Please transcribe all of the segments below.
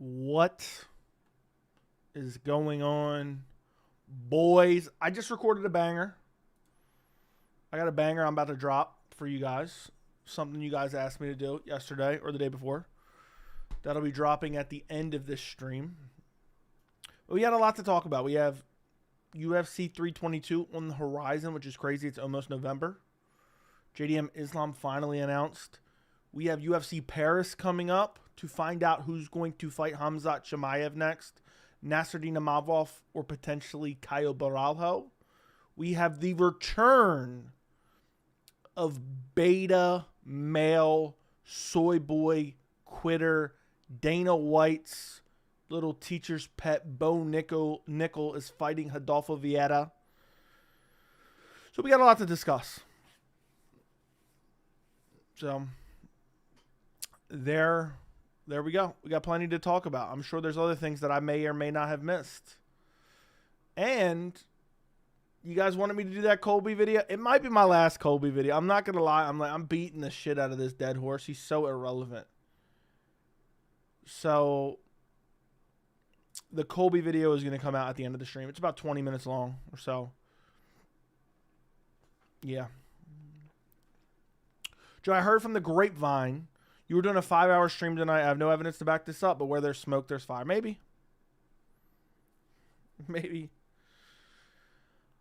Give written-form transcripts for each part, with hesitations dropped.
What is going on, boys? I just recorded a banger. I got a banger I'm about to drop for you guys. Something you guys asked me to do yesterday or the day before. That'll be dropping at the end of this stream. We had a lot to talk about. We have UFC 322 on the horizon, which is crazy. It's almost November. JDM Islam finally announced. We have UFC Paris coming up to find out who's going to fight Khamzat Chimaev next, Nassourdine Imavov, or potentially Caio Borralho. We have the return of beta male soy boy quitter Dana White's little teacher's pet Bo Nickal is fighting Rodolfo Vieira. So we got a lot to discuss. So there we go. We got plenty to talk about. I'm sure there's other things that I may or may not have missed. And you guys wanted me to do that Colby video. It might be my last Colby video. I'm not gonna lie. I'm beating the shit out of this dead horse. He's so irrelevant. So the Colby video is gonna come out at the end of the stream. It's about 20 minutes long or so. Yeah. Joe, I heard from the grapevine you were doing a 5-hour stream tonight. I have no evidence to back this up, but where there's smoke, there's fire. Maybe. Maybe.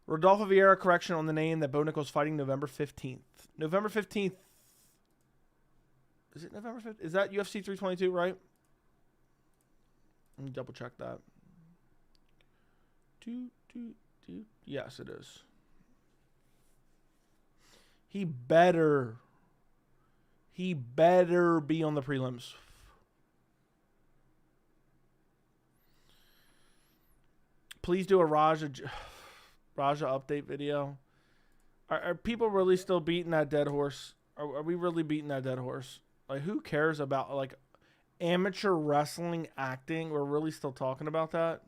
Rodolfo Vieira, correction on the name that Bo Nickal's fighting November 15th. November 15th. Is it November 15th? Is that UFC 322, right? Let me double check that. Yes, it is. He better be on the prelims. Please do a Raja update video. Are people really still beating that dead horse? Are we really beating that dead horse? Like, who cares about, like, amateur wrestling acting? We're really still talking about that?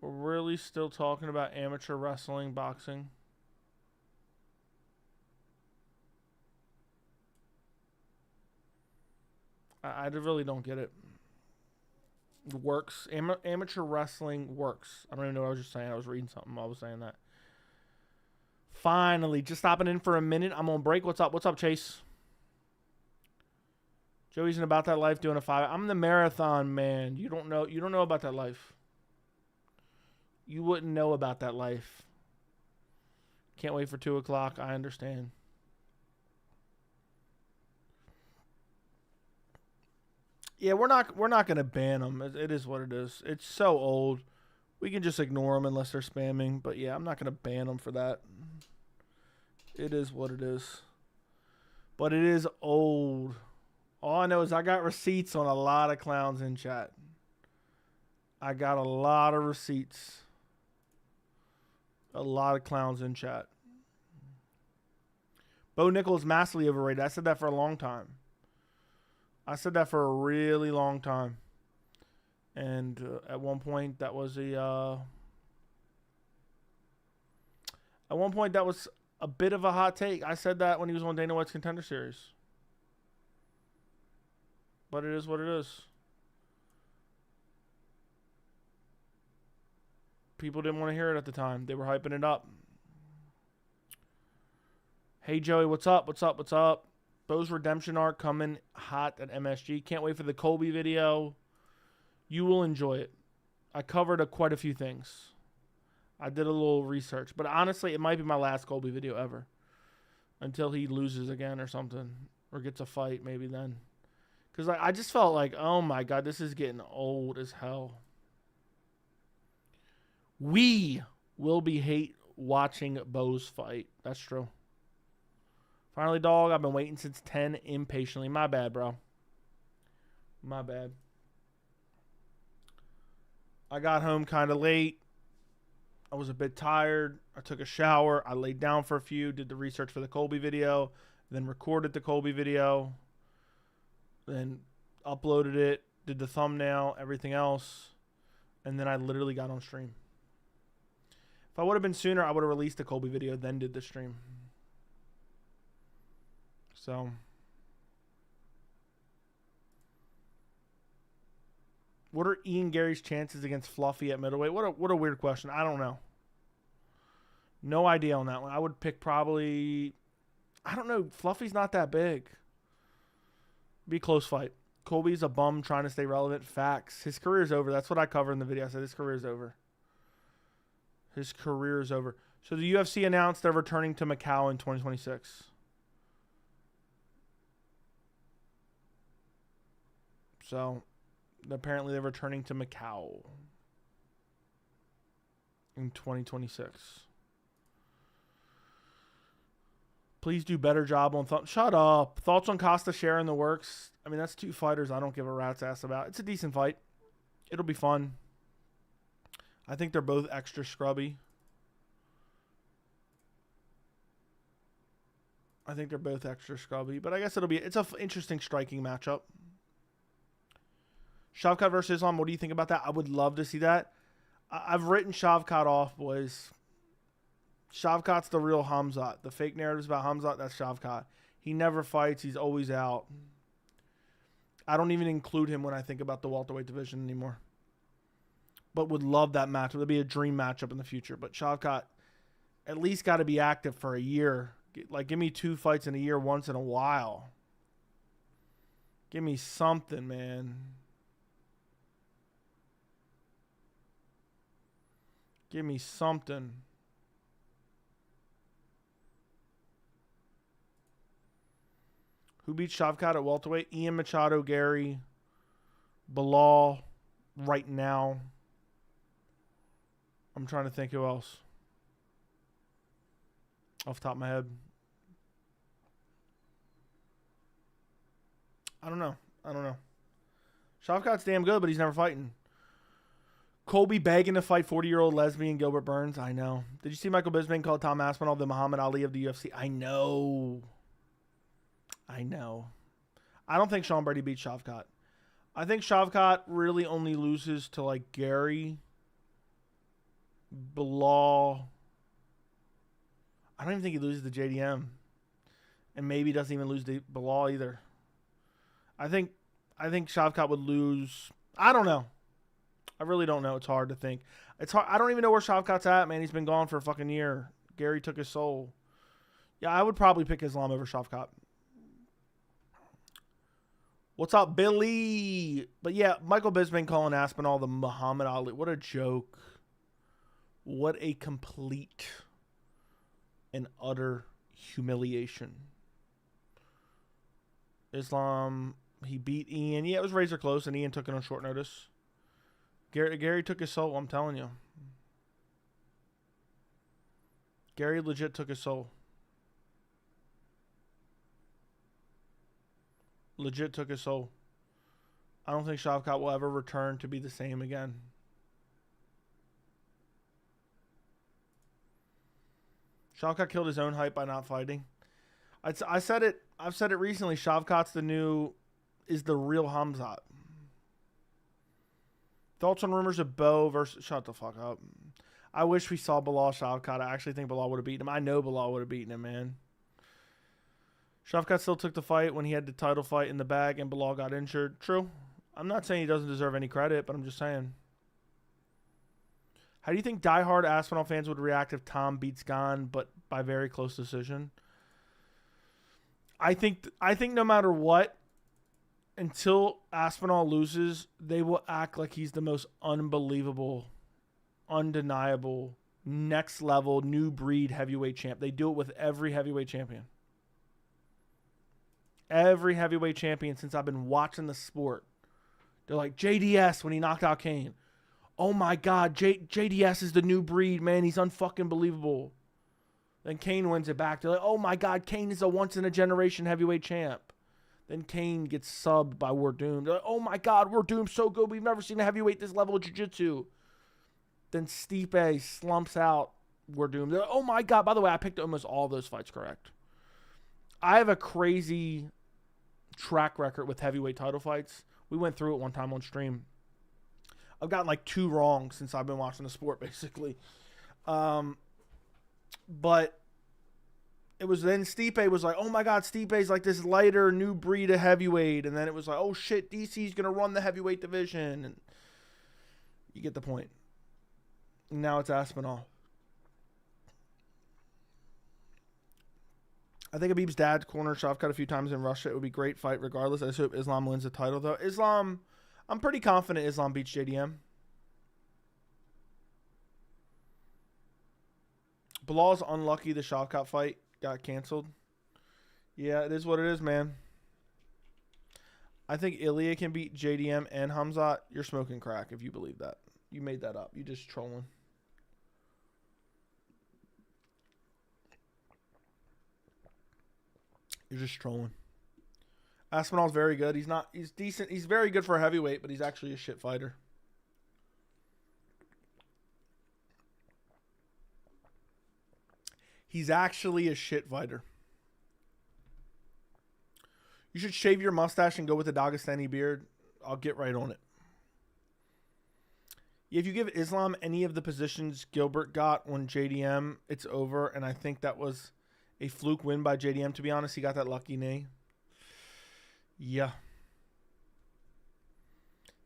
We're really still talking about amateur wrestling, boxing? I really don't get it. It works. Amateur wrestling works. I don't even know what I was just saying. I was reading something while I was saying that. Finally, just stopping in for a minute. I'm on break. What's up? What's up, Chase? Joey's in About That Life doing a 5. I'm the marathon man. You don't know about that life. You wouldn't know about that life. Can't wait for 2 o'clock. I understand. Yeah, we're not going to ban them. It is what it is. It's so old. We can just ignore them unless they're spamming. But yeah, I'm not going to ban them for that. It is what it is. But it is old. All I know is I got receipts on a lot of clowns in chat. I got a lot of receipts. A lot of clowns in chat. Bo Nickal is massively overrated. I said that for a long time. I said that for a really long time. And at one point, that was a bit of a hot take. I said that when he was on Dana White's Contender Series. But it is what it is. People didn't want to hear it at the time. They were hyping it up. Hey, Joey, what's up? What's up? What's up? Bo's redemption arc coming hot at MSG. Can't wait for the Colby video. You will enjoy it. I covered quite a few things. I did a little research. But honestly, it might be my last Colby video ever. Until he loses again or something. Or gets a fight, maybe then. Because I just felt like, oh my God, this is getting old as hell. We will be hate watching Bo's fight. That's true. Finally, dog, I've been waiting since 10 impatiently. My bad, bro. My bad. I got home kind of late. I was a bit tired. I took a shower. I laid down for a few, did the research for the Colby video, then recorded the Colby video, then uploaded it, did the thumbnail, everything else, and then I literally got on stream. If I would have been sooner, I would have released the Colby video, then did the stream. So What are Ian Gary's chances against Fluffy at middleweight? What a weird question. I don't know. No idea on that one. I would pick probably... I don't know. Fluffy's not that big. Be a close fight. Colby's a bum trying to stay relevant. Facts. His career's over. That's what I covered in the video. I said his career's over. His career is over. So the UFC announced they're returning to Macau in 2026. So apparently they're returning to Macau in 2026. Please do better job on thoughts. Shut up. Thoughts on Costa Share in the works. I mean, that's 2 fighters I don't give a rat's ass about. It's a decent fight. It'll be fun. I think they're both extra scrubby. But I guess it's an interesting striking matchup. Shavkat versus Islam. What do you think about that? I would love to see that. I've written Shavkat off, boys. Shavkat's the real Khamzat. The fake narratives about Khamzat, that's Shavkat. He never fights. He's always out. I don't even include him when I think about the welterweight division anymore. But would love that matchup. It'll be a dream matchup in the future. But Shavkat at least got to be active for a year. Like, give me 2 fights in a year once in a while. Give me something, man. Give me something. Who beats Shavkat at welterweight? Ian Machado, Gary, Bilal, right now. I'm trying to think who else. Off the top of my head. I don't know. Shavkat's damn good, but he's never fighting. Colby begging to fight 40-year-old lesbian Gilbert Burns. I know. Did you see Michael Bisping call Tom Aspinall the Muhammad Ali of the UFC? I know. I don't think Sean Brady beats Shavkat. I think Shavkat really only loses to, like, Gary, Bilal. I don't even think he loses to JDM. And maybe doesn't even lose to Bilal either. I think Shavkat would lose. I don't know. I really don't know. It's hard to think. It's hard. I don't even know where Shavkat's at, man. He's been gone for a fucking year. Gary took his soul. Yeah, I would probably pick Islam over Shavkat. What's up, Billy? But yeah, Michael Bisping calling Aspinall the Muhammad Ali. What a joke. What a complete and utter humiliation. Islam, he beat Ian. Yeah, it was razor close, and Ian took it on short notice. Gary took his soul, I'm telling you. Gary legit took his soul. Legit took his soul. I don't think Shavkat will ever return to be the same again. Shavkat killed his own hype by not fighting. I've said it recently. Shavkat's is the real Khamzat. Thoughts on rumors of Bo versus... Shut the fuck up. I wish we saw Bilal Shavkat. I actually think Bilal would have beaten him. I know Bilal would have beaten him, man. Shavkat still took the fight when he had the title fight in the bag and Bilal got injured. True. I'm not saying he doesn't deserve any credit, but I'm just saying. How do you think diehard Aspinall fans would react if Tom beats Gane, but by very close decision? I think no matter what, until Aspinall loses, they will act like he's the most unbelievable, undeniable, next level, new breed heavyweight champ. They do it with every heavyweight champion. Every heavyweight champion since I've been watching the sport. They're like, JDS when he knocked out Kane. Oh my God, JDS is the new breed, man. He's unfucking believable. Then Kane wins it back. They're like, oh my God, Kane is a once-in-a-generation heavyweight champ. Then Kane gets subbed by Werdum. They're like, oh my God, Werdum's so good. We've never seen a heavyweight this level of jiu-jitsu. Then Stipe slumps out Werdum. They're like, oh my God. By the way, I picked almost all those fights correct. I have a crazy track record with heavyweight title fights. We went through it one time on stream. I've gotten like 2 wrong since I've been watching the sport, basically. But it was then Stipe was like, oh my God, Stipe's like this lighter new breed of heavyweight. And then it was like, oh shit, DC's going to run the heavyweight division. And You get the point. Now it's Aspinall. I think Khabib's dad cornered Shavkat a few times in Russia. It would be a great fight regardless. I just hope Islam wins the title, though. Islam, I'm pretty confident Islam beats JDM. Bilal's unlucky the Shavkat fight got canceled. Yeah, it is what it is, man. I think Ilya can beat JDM and Khamzat. You're smoking crack if you believe that. You made that up. You just trolling. You're just trolling. Aspinall's very good. He's decent. He's very good for a heavyweight, but he's actually a shit fighter. He's actually a shit fighter. You should shave your mustache and go with a Dagestani beard. I'll get right on it. If you give Islam any of the positions Gilbert got on JDM, it's over. And I think that was a fluke win by JDM, to be honest. He got that lucky knee. Yeah.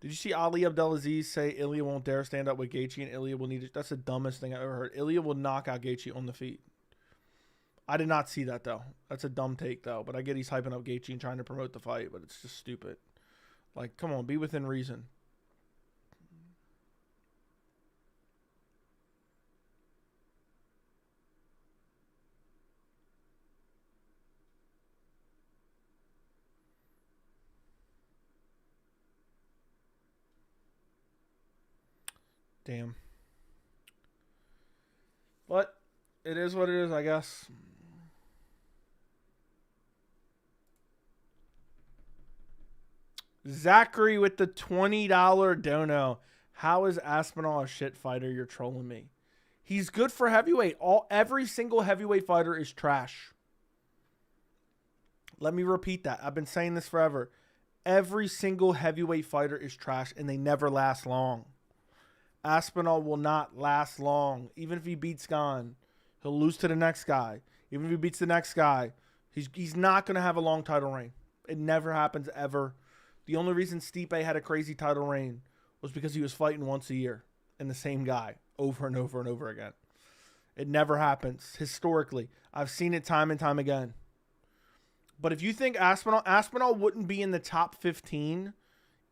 Did you see Ali Abdelaziz say Ilya won't dare stand up with Gaethje and Ilya will need it? That's the dumbest thing I ever heard. Ilya will knock out Gaethje on the feet. I did not see that, though. That's a dumb take, though. But I get he's hyping up Gaethje and trying to promote the fight, but it's just stupid. Like, come on, be within reason. Damn. But it is what it is, I guess. Zachary with the $20 dono. How is Aspinall a shit fighter? You're trolling me. He's good for heavyweight. Every single heavyweight fighter is trash. Let me repeat that. I've been saying this forever. Every single heavyweight fighter is trash, and they never last long. Aspinall will not last long. Even if he beats Gane, he'll lose to the next guy. Even if he beats the next guy, he's not going to have a long title reign. It never happens ever. The only reason Stipe had a crazy title reign was because he was fighting once a year and the same guy over and over and over again. It never happens historically. I've seen it time and time again. But if you think Aspinall wouldn't be in the top 15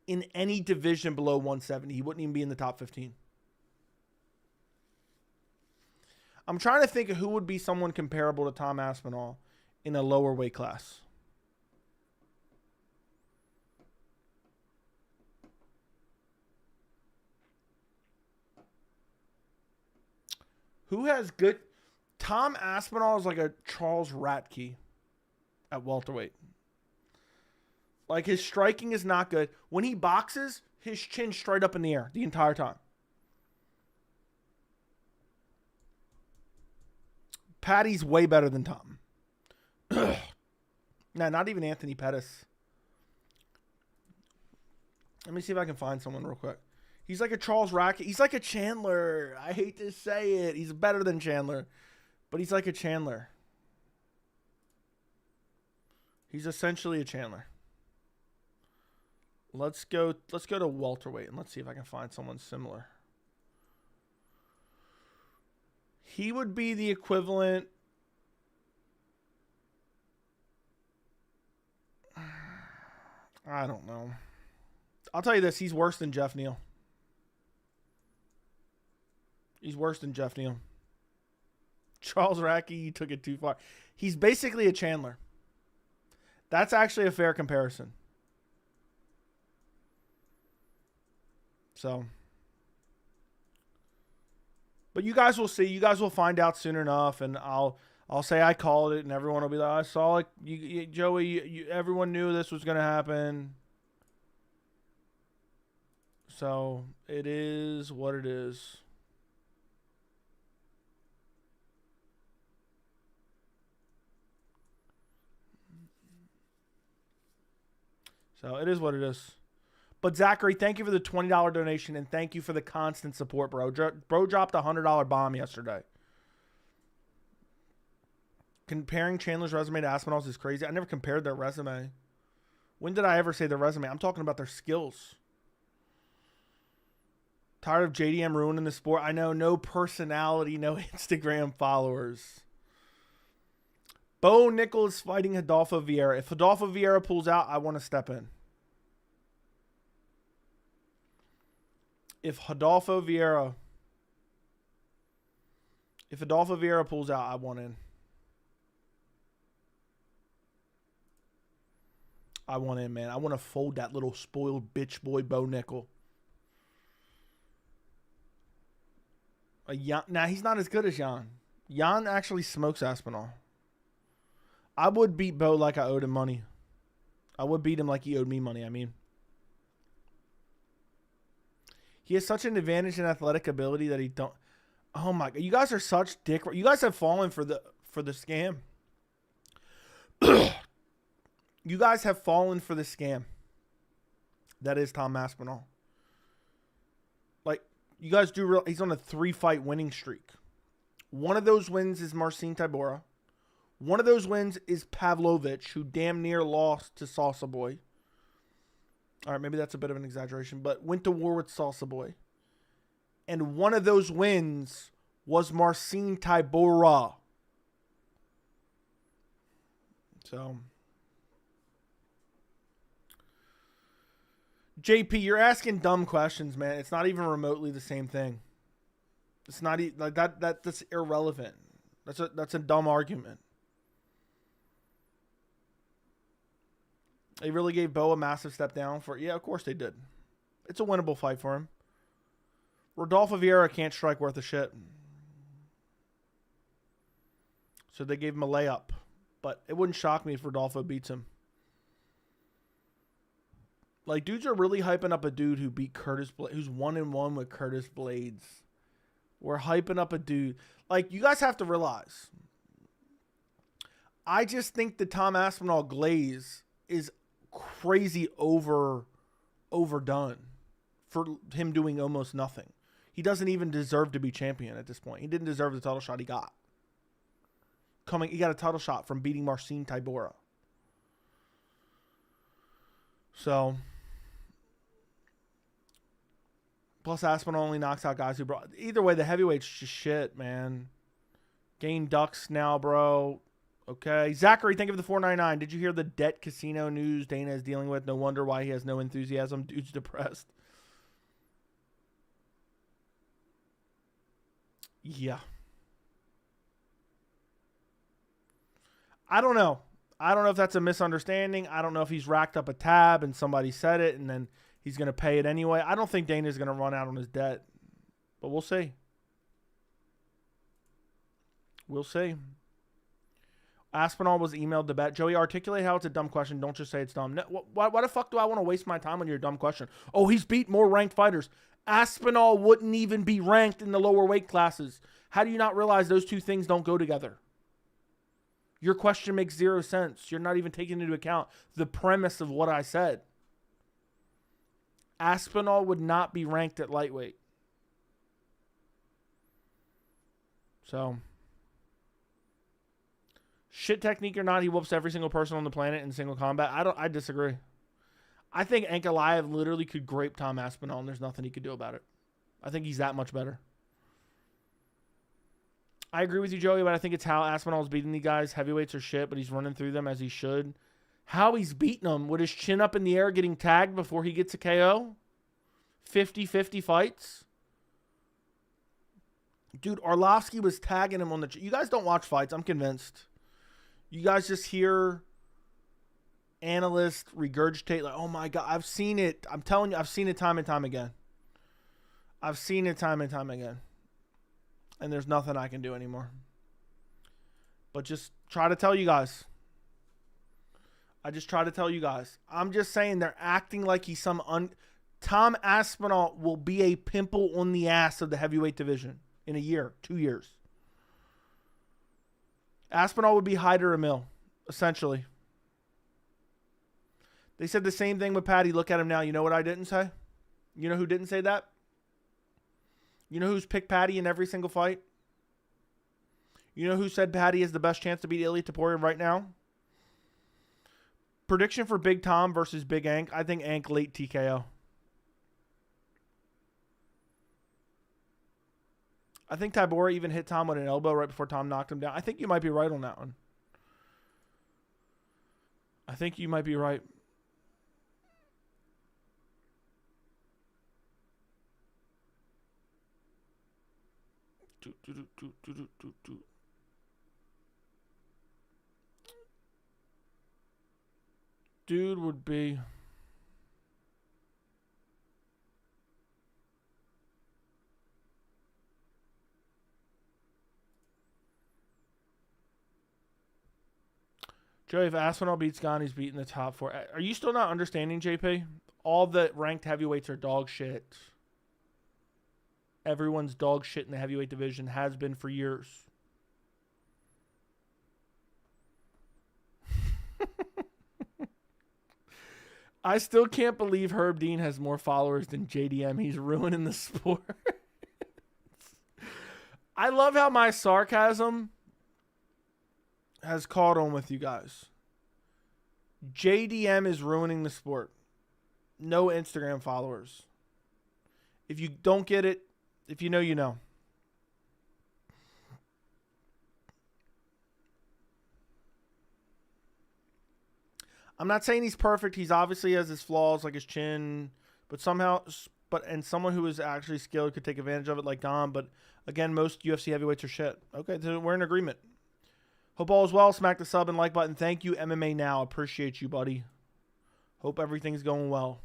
in any division below 170. He wouldn't even be in the top 15. I'm trying to think of who would be someone comparable to Tom Aspinall in a lower weight class. Who has good... Tom Aspinall is like a Charles Ratke at welterweight. Like, his striking is not good. When he boxes, his chin's straight up in the air the entire time. Patty's way better than Tom. Nah, not even Anthony Pettis. Let me see if I can find someone real quick. He's like a Charles Rackett. He's like a Chandler. I hate to say it. He's better than Chandler. But he's like a Chandler. He's essentially a Chandler. Let's go to welterweight and let's see if I can find someone similar. He would be the equivalent. I don't know. I'll tell you this. He's worse than Jeff Neal. He's worse than Jeff Neal. Charles Rackey, you took it too far. He's basically a Chandler. That's actually a fair comparison. So, but you guys will see. You guys will find out soon enough, and I'll say I called it, and everyone will be like, "I saw it, Joey. Everyone knew this was going to happen." So it is what it is. So it is what it is. But Zachary, thank you for the $20 donation, and thank you for the constant support, bro. Bro dropped a $100 bomb yesterday. Comparing Chandler's resume to Aspinall's is crazy. I never compared their resume. When did I ever say their resume? I'm talking about their skills. Tired of JDM ruining the sport. I know, no personality, no Instagram followers. Bo Nickal is fighting Rodolfo Vieira. If Rodolfo Vieira pulls out, I want to step in. If Rodolfo Vieira pulls out, I want in. I want in, man. I want to fold that little spoiled bitch boy Bo Nickal. Nah, he's not as good as Jan. Jan actually smokes Aspinall. I would beat Bo like I owed him money. I would beat him like he owed me money, I mean. He has such an advantage in athletic ability that he don't... Oh my God. You guys are such dick... You guys have fallen for the scam. You guys have fallen for the scam. That is Tom Aspinall. Like, you guys do real... He's on a 3-fight winning streak. One of those wins is Marcin Tybura. One of those wins is Pavlovich, who damn near lost to Salsa Boy. All right, maybe that's a bit of an exaggeration, but went to war with Salsa Boy. And one of those wins was Marcin Tybura. So, JP, you're asking dumb questions, man. It's not even remotely the same thing. It's not like that. That's irrelevant. That's a dumb argument. They really gave Bo a massive step down for... Yeah, of course they did. It's a winnable fight for him. Rodolfo Vieira can't strike worth a shit. So they gave him a layup. But it wouldn't shock me if Rodolfo beats him. Like, dudes are really hyping up a dude who beat Curtis Blades, who's 1-1 with Curtis Blades. We're hyping up a dude. Like, you guys have to realize. I just think the Tom Aspinall glaze is crazy overdone for him doing almost nothing. He doesn't even deserve to be champion at this point. He didn't deserve the title shot he got. He got a title shot from beating Marcin Tybura. So, plus Aspinall only knocks out guys who brought... Either way, the heavyweight's just shit, man. Gain ducks now, bro. Okay. Zachary, thank you for the $4.99. Did you hear the debt casino news Dana is dealing with? No wonder why he has no enthusiasm. Dude's depressed. Yeah. I don't know. I don't know if that's a misunderstanding. I don't know if he's racked up a tab and somebody said it and then he's going to pay it anyway. I don't think Dana's going to run out on his debt. But we'll see. We'll see. Aspinall was emailed to bet. Joey, articulate how it's a dumb question. Don't just say it's dumb. No, why the fuck do I want to waste my time on your dumb question? Oh, he's beat more ranked fighters. Aspinall wouldn't even be ranked in the lower weight classes. How do you not realize those two things don't go together? Your question makes zero sense. You're not even taking into account the premise of what I said. Aspinall would not be ranked at lightweight. So... Shit technique or not, he whoops every single person on the planet in single combat. I disagree. I think Ankalaev literally could grape Tom Aspinall and there's nothing he could do about it. I think he's that much better. I agree with you, Joey, but I think it's how Aspinall's beating these guys. Heavyweights are shit, but he's running through them as he should. How he's beating them with his chin up in the air getting tagged before he gets a KO. 50-50 fights. Dude, Arlovsky was tagging him on the... You guys don't watch fights, I'm convinced. You guys just hear analysts regurgitate like, oh my God, I've seen it. I'm telling you, I've seen it time and time again. I've seen it time and time again. And there's nothing I can do anymore. But just try to tell you guys. I just try to tell you guys. I'm just saying they're acting like he's some... Tom Aspinall will be a pimple on the ass of the heavyweight division in a year, 2 years. Aspinall would be Hyder Emil, essentially. They said the same thing with Patty. Look at him now. You know what I didn't say? You know who didn't say that? You know who's picked Patty in every single fight? You know who said Patty has the best chance to beat Ilia Topuria right now? Prediction for Big Tom versus Big Ank. I think Ank late TKO. I think Tybura even hit Tom with an elbow right before Tom knocked him down. I think you might be right on that one. I think you might be right. Dude would be... Joey, if Aspinall beats Gane, he's beating the top 4. Are you still not understanding, JP? All the ranked heavyweights are dog shit. Everyone's dog shit in the heavyweight division, has been for years. I still can't believe Herb Dean has more followers than JDM. He's ruining the sport. I love how my sarcasm has caught on with you guys. JDM is ruining the sport. No Instagram followers. If you don't get it, if you know, you know. I'm not saying he's perfect. He's obviously has his flaws, like his chin, but somehow, and someone who is actually skilled could take advantage of it, like Dom. But again, most UFC heavyweights are shit. Okay, so we're in agreement. Hope all is well. Smack the sub and like button. Thank you, MMA Now. Appreciate you, buddy. Hope everything's going well.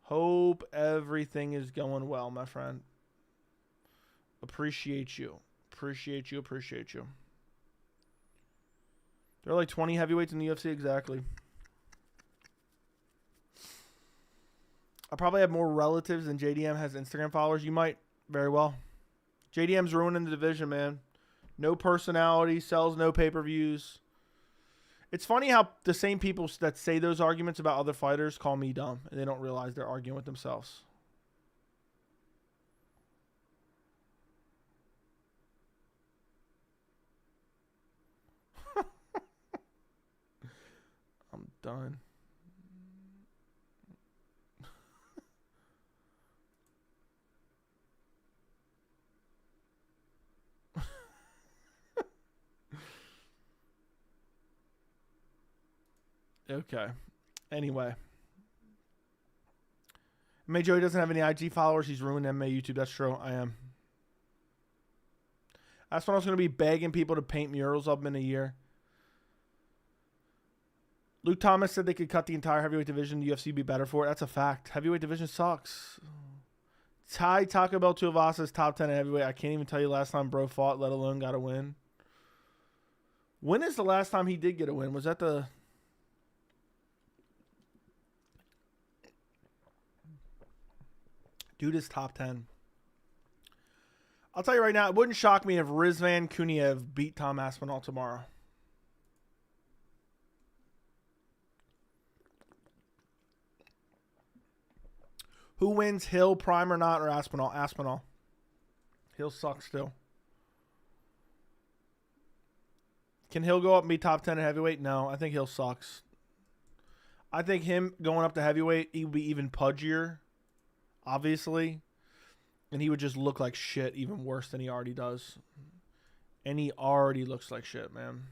Hope everything is going well, my friend. Appreciate you. Appreciate you. Appreciate you. There are like 20 heavyweights in the UFC. Exactly. I probably have more relatives than JDM has Instagram followers. You might. Very well. JDM's ruining the division, man. No personality, sells no pay-per-views. It's funny how the same people that say those arguments about other fighters call me dumb, and they don't realize they're arguing with themselves. I'm done. Okay. Anyway. MMA Joey doesn't have any IG followers. He's ruined MMA YouTube. That's true. I am. That's when I was going to be begging people to paint murals of him in a year. Luke Thomas said they could cut the entire heavyweight division. The UFC would be better for it. That's a fact. Heavyweight division sucks. Ty Taco Bell Tuivasa's top 10 at heavyweight. I can't even tell you last time bro fought, let alone got a win. When is the last time he did get a win? Was that the... Dude is top 10. I'll tell you right now, it wouldn't shock me if Rizvan Kuniev beat Tom Aspinall tomorrow. Who wins, Hill, Prime or not, or Aspinall? Aspinall. Hill sucks still. Can Hill go up and be top 10 at heavyweight? No, I think Hill sucks. I think him going up to heavyweight, he would be even pudgier. Obviously, and he would just look like shit even worse than he already does. And he already looks like shit, man.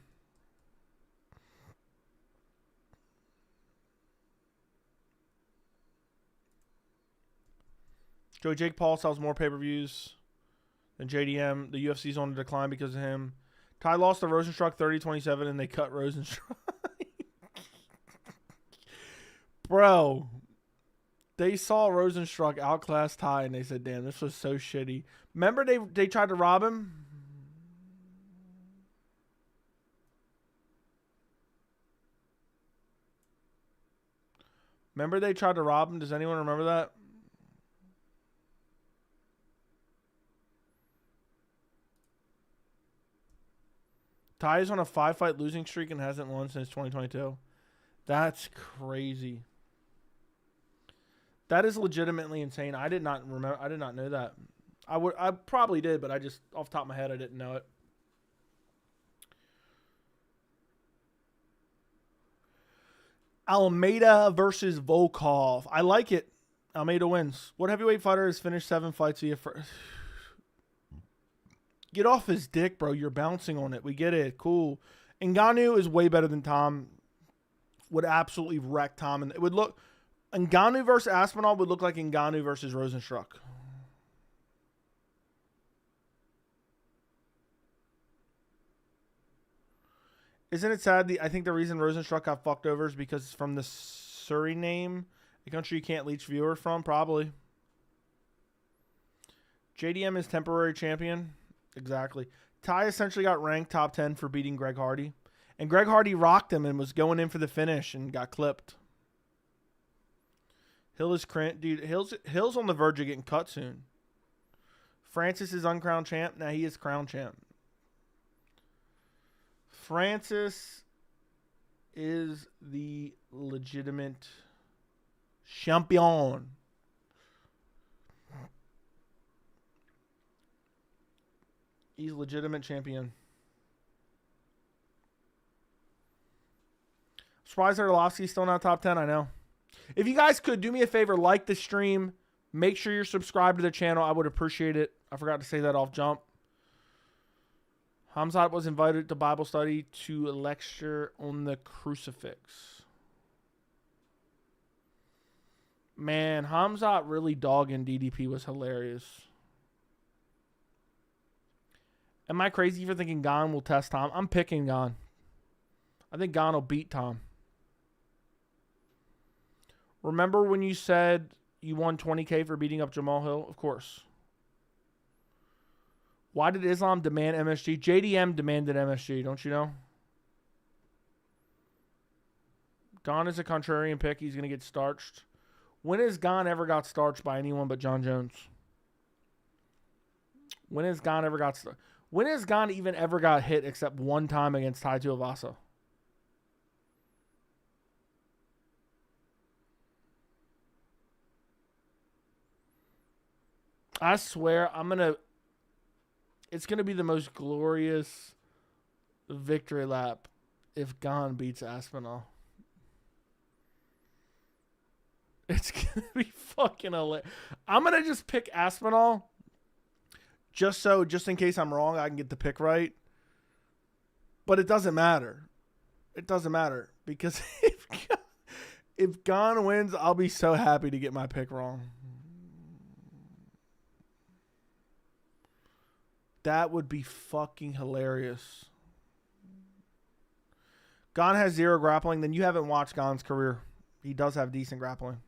Joey, Jake Paul sells more pay-per-views than JDM. The UFC's on a decline because of him. Ty lost to Rosenstruck 30-27, and they cut Rosenstruck. Bro. They saw Rosenstruck outclass Ty, and they said, damn, this was so shitty. Remember they tried to rob him? Remember they tried to rob him? Does anyone remember that? Ty is on a 5-fight losing streak and hasn't won since 2022. That's crazy. That is legitimately insane. I did not remember. I did not know that. I probably did, but I just off the top of my head I didn't know it. Almeida versus Volkov. I like it. Almeida wins. What heavyweight fighter has finished 7 fights via first? Get off his dick, bro. You're bouncing on it. We get it. Cool. Ngannou is way better than Tom. Would absolutely wreck Tom. And it would look... Ngannou versus Aspinall would look like Ngannou versus Rosenstruck. Isn't it sad? I think the reason Rosenstruck got fucked over is because it's from the Suriname, a country you can't leech viewers from, probably. JDM is temporary champion. Exactly. Ty essentially got ranked top 10 for beating Greg Hardy. And Greg Hardy rocked him and was going in for the finish and got clipped. Hill is dude. Hill's on the verge of getting cut soon. Francis is uncrowned champ. Now he is crowned champ. Francis is the legitimate champion. He's legitimate champion. Surprised Arlovsky's still not top 10, I know. If you guys could do me a favor, like the stream, make sure you're subscribed to the channel. I would appreciate it. I forgot to say that off jump. Khamzat was invited to Bible study to lecture on the crucifix. Man, Khamzat really dogging DDP was hilarious. Am I crazy for thinking Gon will test Tom? I'm picking Gon. I think Gon will beat Tom. Remember when you said you won $20K for beating up Jamal Hill? Of course. Why did Islam demand MSG? JDM demanded MSG, don't you know? Gon is a contrarian pick. He's going to get starched. When has Gon ever got starched by anyone but Jon Jones? When has Gon ever got starched? When has Gon even ever got hit except one time against Tai Tuivasa? I swear, it's going to be the most glorious victory lap if Gon beats Aspinall. It's going to be fucking hilarious. I'm going to just pick Aspinall just in case I'm wrong, I can get the pick right. But it doesn't matter. It doesn't matter because if Gon wins, I'll be so happy to get my pick wrong. That would be fucking hilarious. Gon has 0 grappling. Then you haven't watched Gon's career. He does have decent grappling.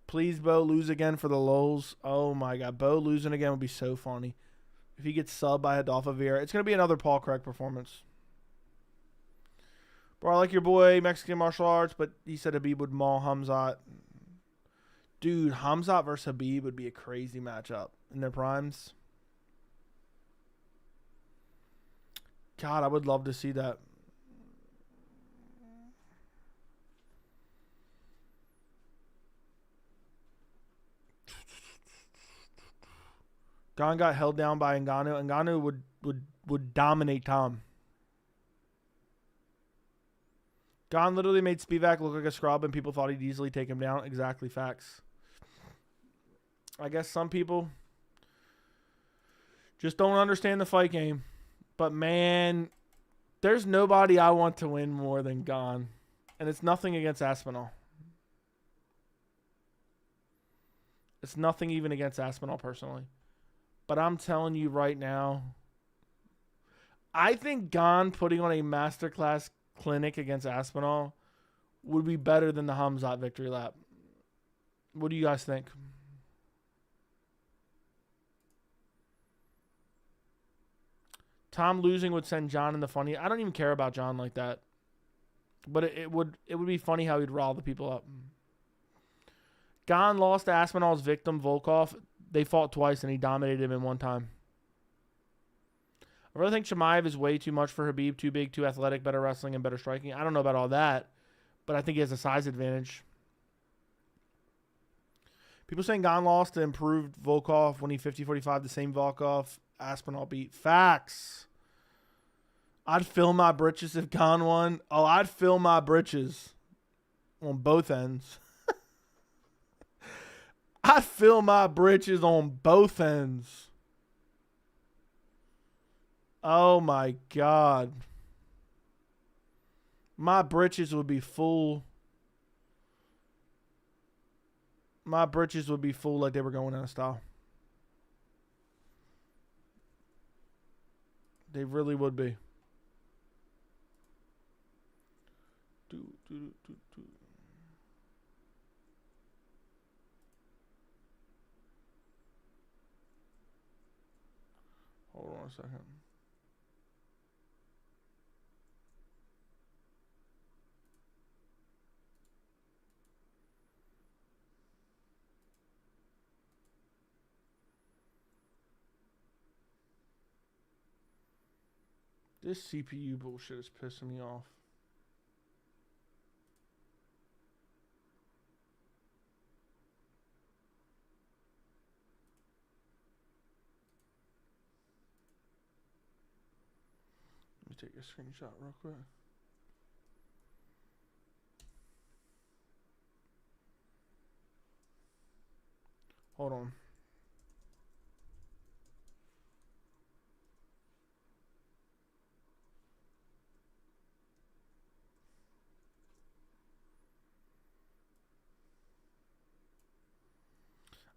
Please, Bo, lose again for the lulz. Oh, my God. Bo losing again would be so funny. If he gets subbed by Adolfo Vieira, it's going to be another Paul Craig performance. Bro, I like your boy, Mexican martial arts, but he said Habib would maul Khamzat. Dude, Khamzat versus Habib would be a crazy matchup in their primes. God, I would love to see that. Gon got held down by Ngannou. Ngannou would dominate Tom. Gon literally made Spivak look like a scrub and people thought he'd easily take him down. Exactly, facts. I guess some people just don't understand the fight game. But, man, there's nobody I want to win more than Gon. And it's nothing against Aspinall. It's nothing even against Aspinall personally. But I'm telling you right now, I think Gon putting on a masterclass clinic against Aspinall would be better than the Khamzat victory lap. What do you guys think? Tom losing would send John in the funny. I don't even care about John like that. But it would be funny how he'd rile the people up. Gon lost to Aspinall's victim, Volkov. They fought twice, and he dominated him in one time. I really think Chimaev is way too much for Habib. Too big, too athletic, better wrestling, and better striking. I don't know about all that, but I think he has a size advantage. People saying Gon lost to improved Volkov when he 50-45, the same Volkov Aspinall beat. Facts. I'd fill my britches if Gon won. Oh, I'd fill my britches on both ends. I'd fill my britches on both ends. Oh my God. My britches would be full. My britches would be full like they were going out of style. They really would be. Hold on a second. This CPU bullshit is pissing me off. Let me take a screenshot real quick. Hold on.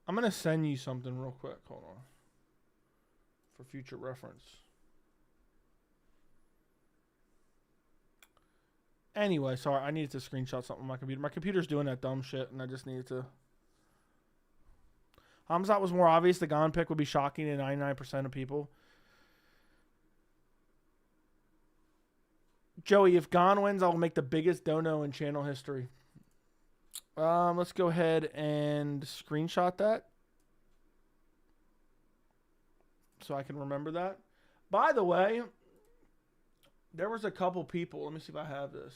I'm going to send you something real quick. Hold on. For future reference. Anyway, sorry. I needed to screenshot something on my computer. My computer's doing that dumb shit, and I just needed to. Khamzat was more obvious. The Gon pick would be shocking to 99% of people. Joey, if Gon wins, I will make the biggest dono in channel history. Let's go ahead and screenshot that so I can remember that. By the way, there was a couple people. Let me see if I have this.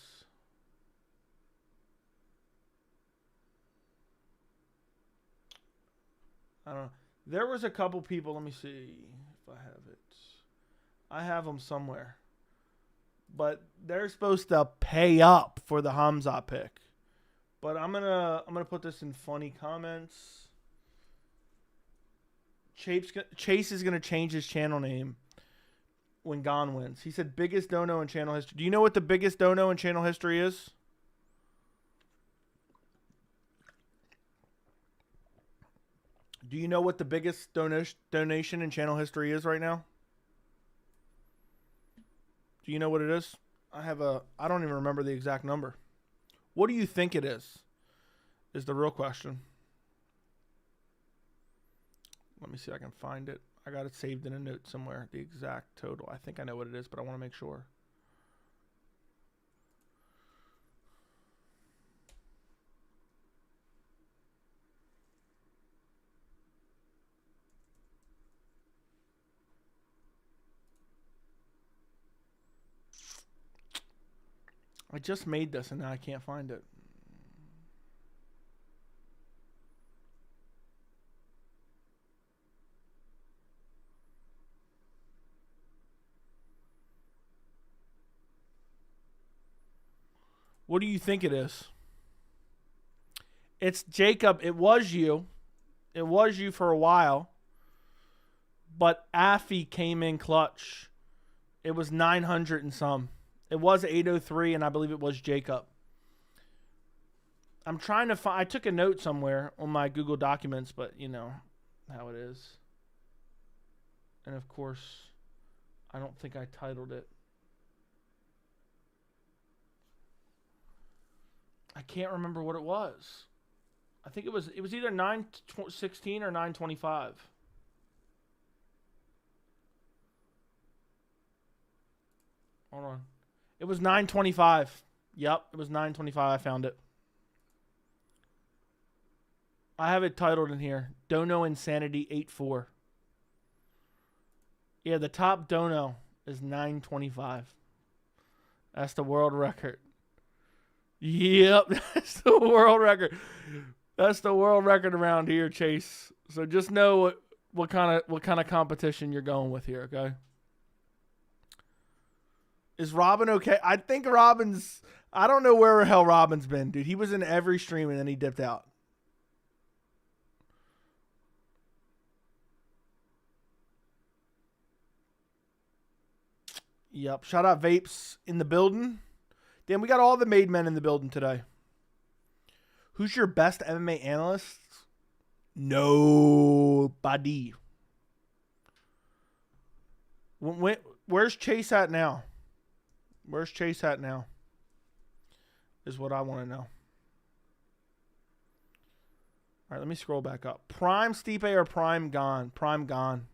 I don't know. There was a couple people. Let me see if I have it. I have them somewhere. But they're supposed to pay up for the Khamzat pick. But I'm gonna put this in funny comments. Chase is gonna change his channel name when Gon wins. He said biggest dono in channel history. Do you know what the biggest dono in channel history is? Do you know what the biggest donation in channel history is right now? Do you know what it is? I don't even remember the exact number. What do you think it is the real question. Let me see if I can find it. I got it saved in a note somewhere, the exact total. I think I know what it is, but I want to make sure. I just made this and now I can't find it. What do you think it is? It's Jacob. It was you. It was you for a while. But Affy came in clutch. It was 900 and some. It was 803, and I believe it was Jacob. I'm trying to find... I took a note somewhere on my Google Documents, but you know how it is. And of course, I don't think I titled it. I can't remember what it was. I think it was either 916 or 925. Hold on. It was 925. Yep, it was 925. I found it. I have it titled in here. Dono Insanity 84. Yeah, the top dono is 925. That's the world record. Yep, that's the world record. That's the world record around here, Chase. So just know what kind of competition you're going with here, okay? Is Robin okay? I think Robin's... I don't know where the hell Robin's been, dude. He was in every stream and then he dipped out. Yep. Shout out Vapes in the building. Damn, we got all the made men in the building today. Who's your best MMA analyst? Nobody. Where's Chase at now? Where's Chase at now? Is what I want to know. All right, let me scroll back up. Prime Stipe or Prime Gone? Prime Gone.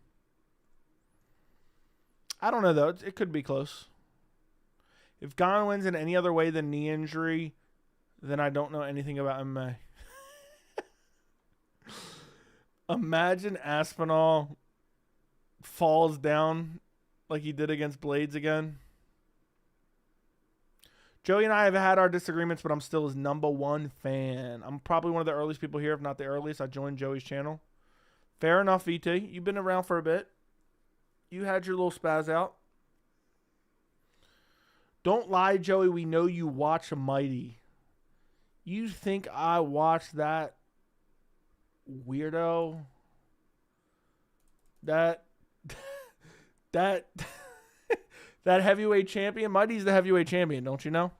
I don't know, though. It could be close. If Gone wins in any other way than knee injury, then I don't know anything about MMA. Imagine Aspinall falls down like he did against Blades again. Joey and I have had our disagreements, but I'm still his #1 fan. I'm probably one of the earliest people here, if not the earliest. I joined Joey's channel. Fair enough, VT. You've been around for a bit. You had your little spaz out. Don't lie, Joey. We know you watch Mighty. You think I watched that weirdo? That heavyweight champion? Mighty's the heavyweight champion, don't you know?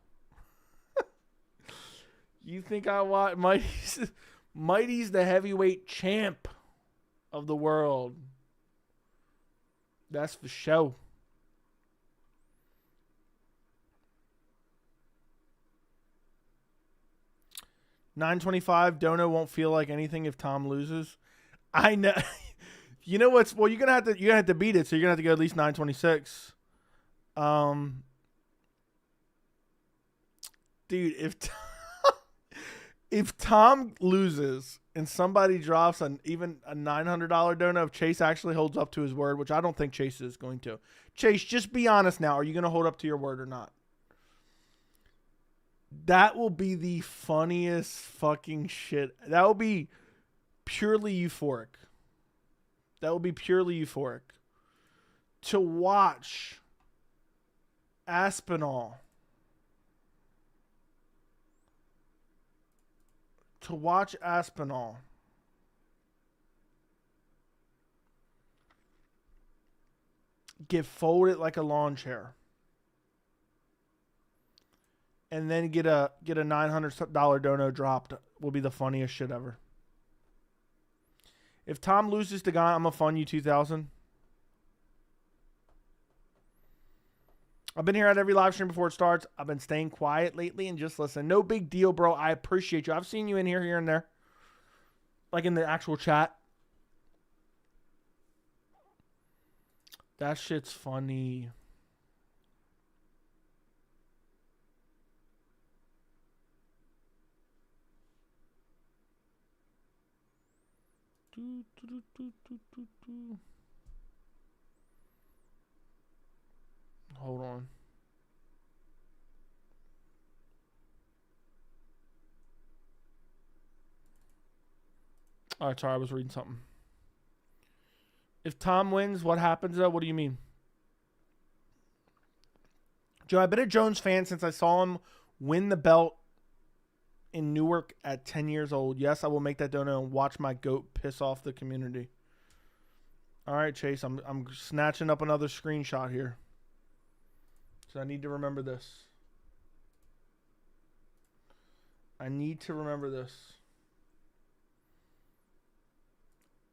You think I watch Mighty's the heavyweight champ of the world. That's for show. $9.25. Dono won't feel like anything if Tom loses. I know. You know what's? Well, you're gonna have to beat it. So you're gonna have to go at least $9.26. Dude, if Tom loses and somebody drops even a $900 dono, if Chase actually holds up to his word, which I don't think Chase is going to. Chase, just be honest now. Are you going to hold up to your word or not? That will be the funniest fucking shit. That will be purely euphoric. That will be purely euphoric. To watch Aspinall. Get folded like a lawn chair. And then get a $900 dono dropped will be the funniest shit ever. If Tom loses to Gon, I'm going to fund you 2,000. I've been here at every live stream before it starts. I've been staying quiet lately and just listen. No big deal, bro. I appreciate you. I've seen you in here and there. Like in the actual chat. That shit's funny. Hold on. All right, sorry, I was reading something. If Tom wins, what happens though? What do you mean? Joe, I've been a Jones fan since I saw him win the belt in Newark at 10 years old. Yes, I will make that dono and watch my goat piss off the community. All right, Chase, I'm snatching up another screenshot here. So I need to remember this.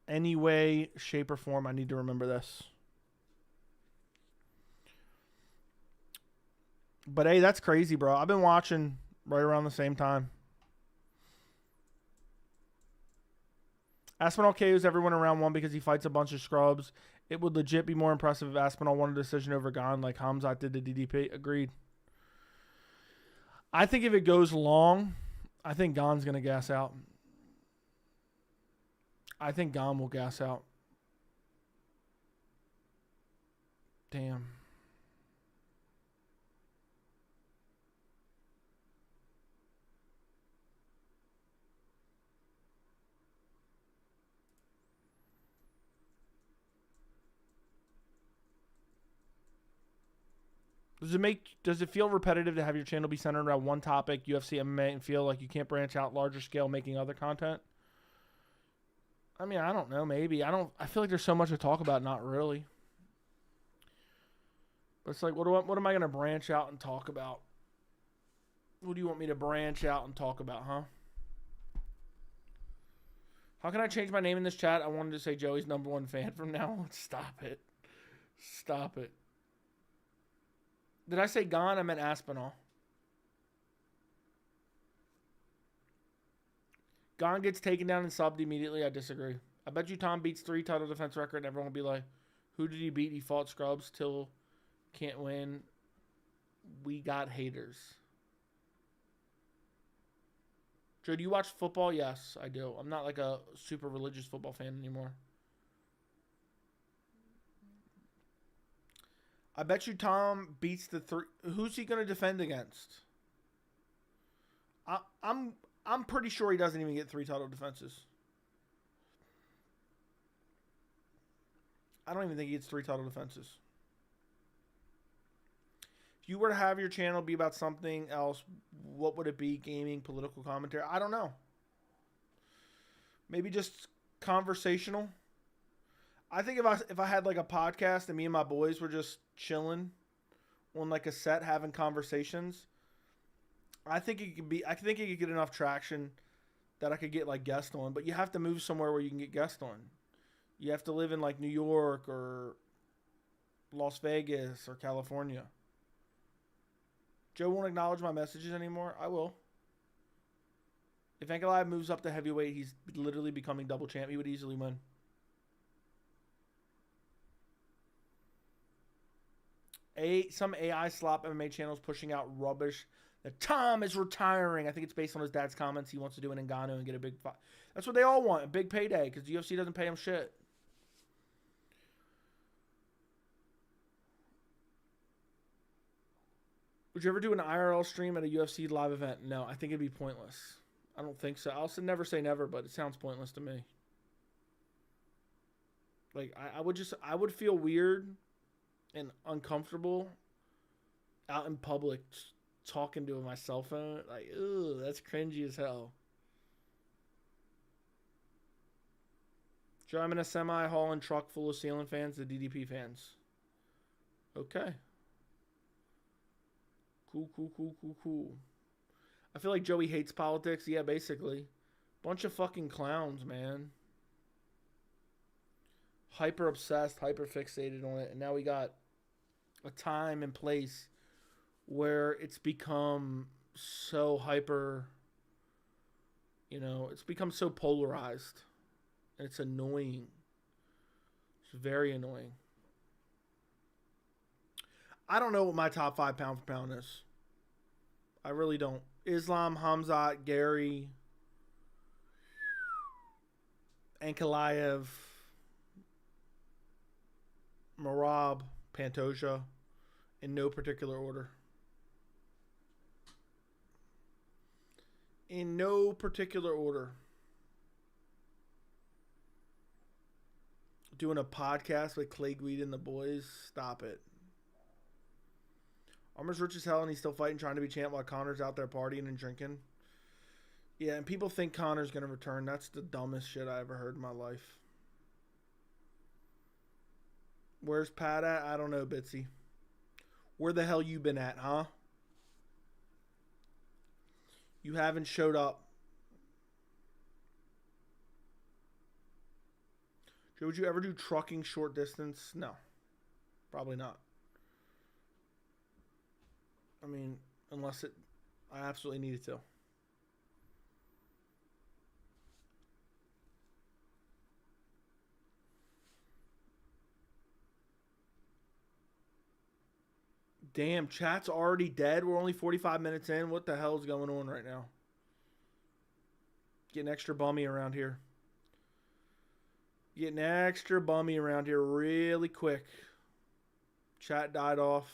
Any way, shape, or form, I need to remember this. But hey, that's crazy, bro. I've been watching right around the same time. Aspinall KOs everyone in round 1 because he fights a bunch of scrubs. It would legit be more impressive if Aspinall won a decision over Gon like Khamzat did to DDP. Agreed. I think if it goes long, I think Gon's going to gas out. I think Gon will gas out. Damn. Does it feel repetitive to have your channel be centered around one topic, UFC, MMA, and feel like you can't branch out larger scale making other content? I mean, I don't know, maybe. I feel like there's so much to talk about, not really. But it's like, what am I going to branch out and talk about? What do you want me to branch out and talk about, huh? How can I change my name in this chat? I wanted to say Joey's #1 fan from now on. Stop it. Stop it. Did I say Gone? I meant Aspinall. Gone gets taken down and subbed immediately. I disagree. I bet you Tom beats 3 title defense record and everyone will be like, who did he beat? He fought scrubs till can't win. We got haters. Joe, do you watch football? Yes, I do. I'm not like a super religious football fan anymore. I bet you Tom beats the 3. Who's he going to defend against? I'm pretty sure he doesn't even get 3 title defenses. I don't even think he gets 3 title defenses. If you were to have your channel be about something else, what would it be? Gaming, political commentary? I don't know. Maybe just conversational. I think if I had like a podcast and me and my boys were just chilling on like a set having conversations, I think it could get enough traction that I could get like guests on, but you have to move somewhere where you can get guests on. You have to live in like New York or Las Vegas or California. Joe won't acknowledge my messages anymore. I will. If Ankalaev moves up to heavyweight, he's literally becoming double champ. He would easily win. Some AI slop MMA channels pushing out rubbish that Tom is retiring. I think it's based on his dad's comments. He wants to do an Ngannou and get a big fight. That's what they all want, a big payday, because the UFC doesn't pay him shit. Would you ever do an IRL stream at a UFC live event? No, I think it'd be pointless. I don't think so. I'll never say never, but it sounds pointless to me. Like, I would feel weird and uncomfortable out in public talking to my cell phone. Like, ew, that's cringy as hell. Sure, I'm in a semi-hauling truck full of Sealand fans, the DDP fans. Okay. Cool. I feel like Joey hates politics. Yeah, basically. Bunch of fucking clowns, man. Hyper obsessed, hyper fixated on it. And now we got a time and place where it's become so hyper, it's become so polarized. And it's annoying. It's very annoying. I don't know what my top 5 pound for pound is. I really don't. Islam, Khamzat, Gary, Ankalaev, Merab, Pantoja, in no particular order. In no particular order. Doing a podcast with Clay Guida and the boys. Stop it. Armor's rich as hell and he's still fighting, trying to be champ while Connor's out there partying and drinking. Yeah, and people think Connor's going to return. That's the dumbest shit I ever heard in my life. Where's Pat at? I don't know, Bitsy. Where the hell you been at, huh? You haven't showed up. Joe, would you ever do trucking short distance? No. Probably not. I mean, unless I absolutely needed to. Damn, chat's already dead. We're only 45 minutes in. What the hell is going on right now? Getting extra bummy around here. Getting extra bummy around here really quick. Chat died off.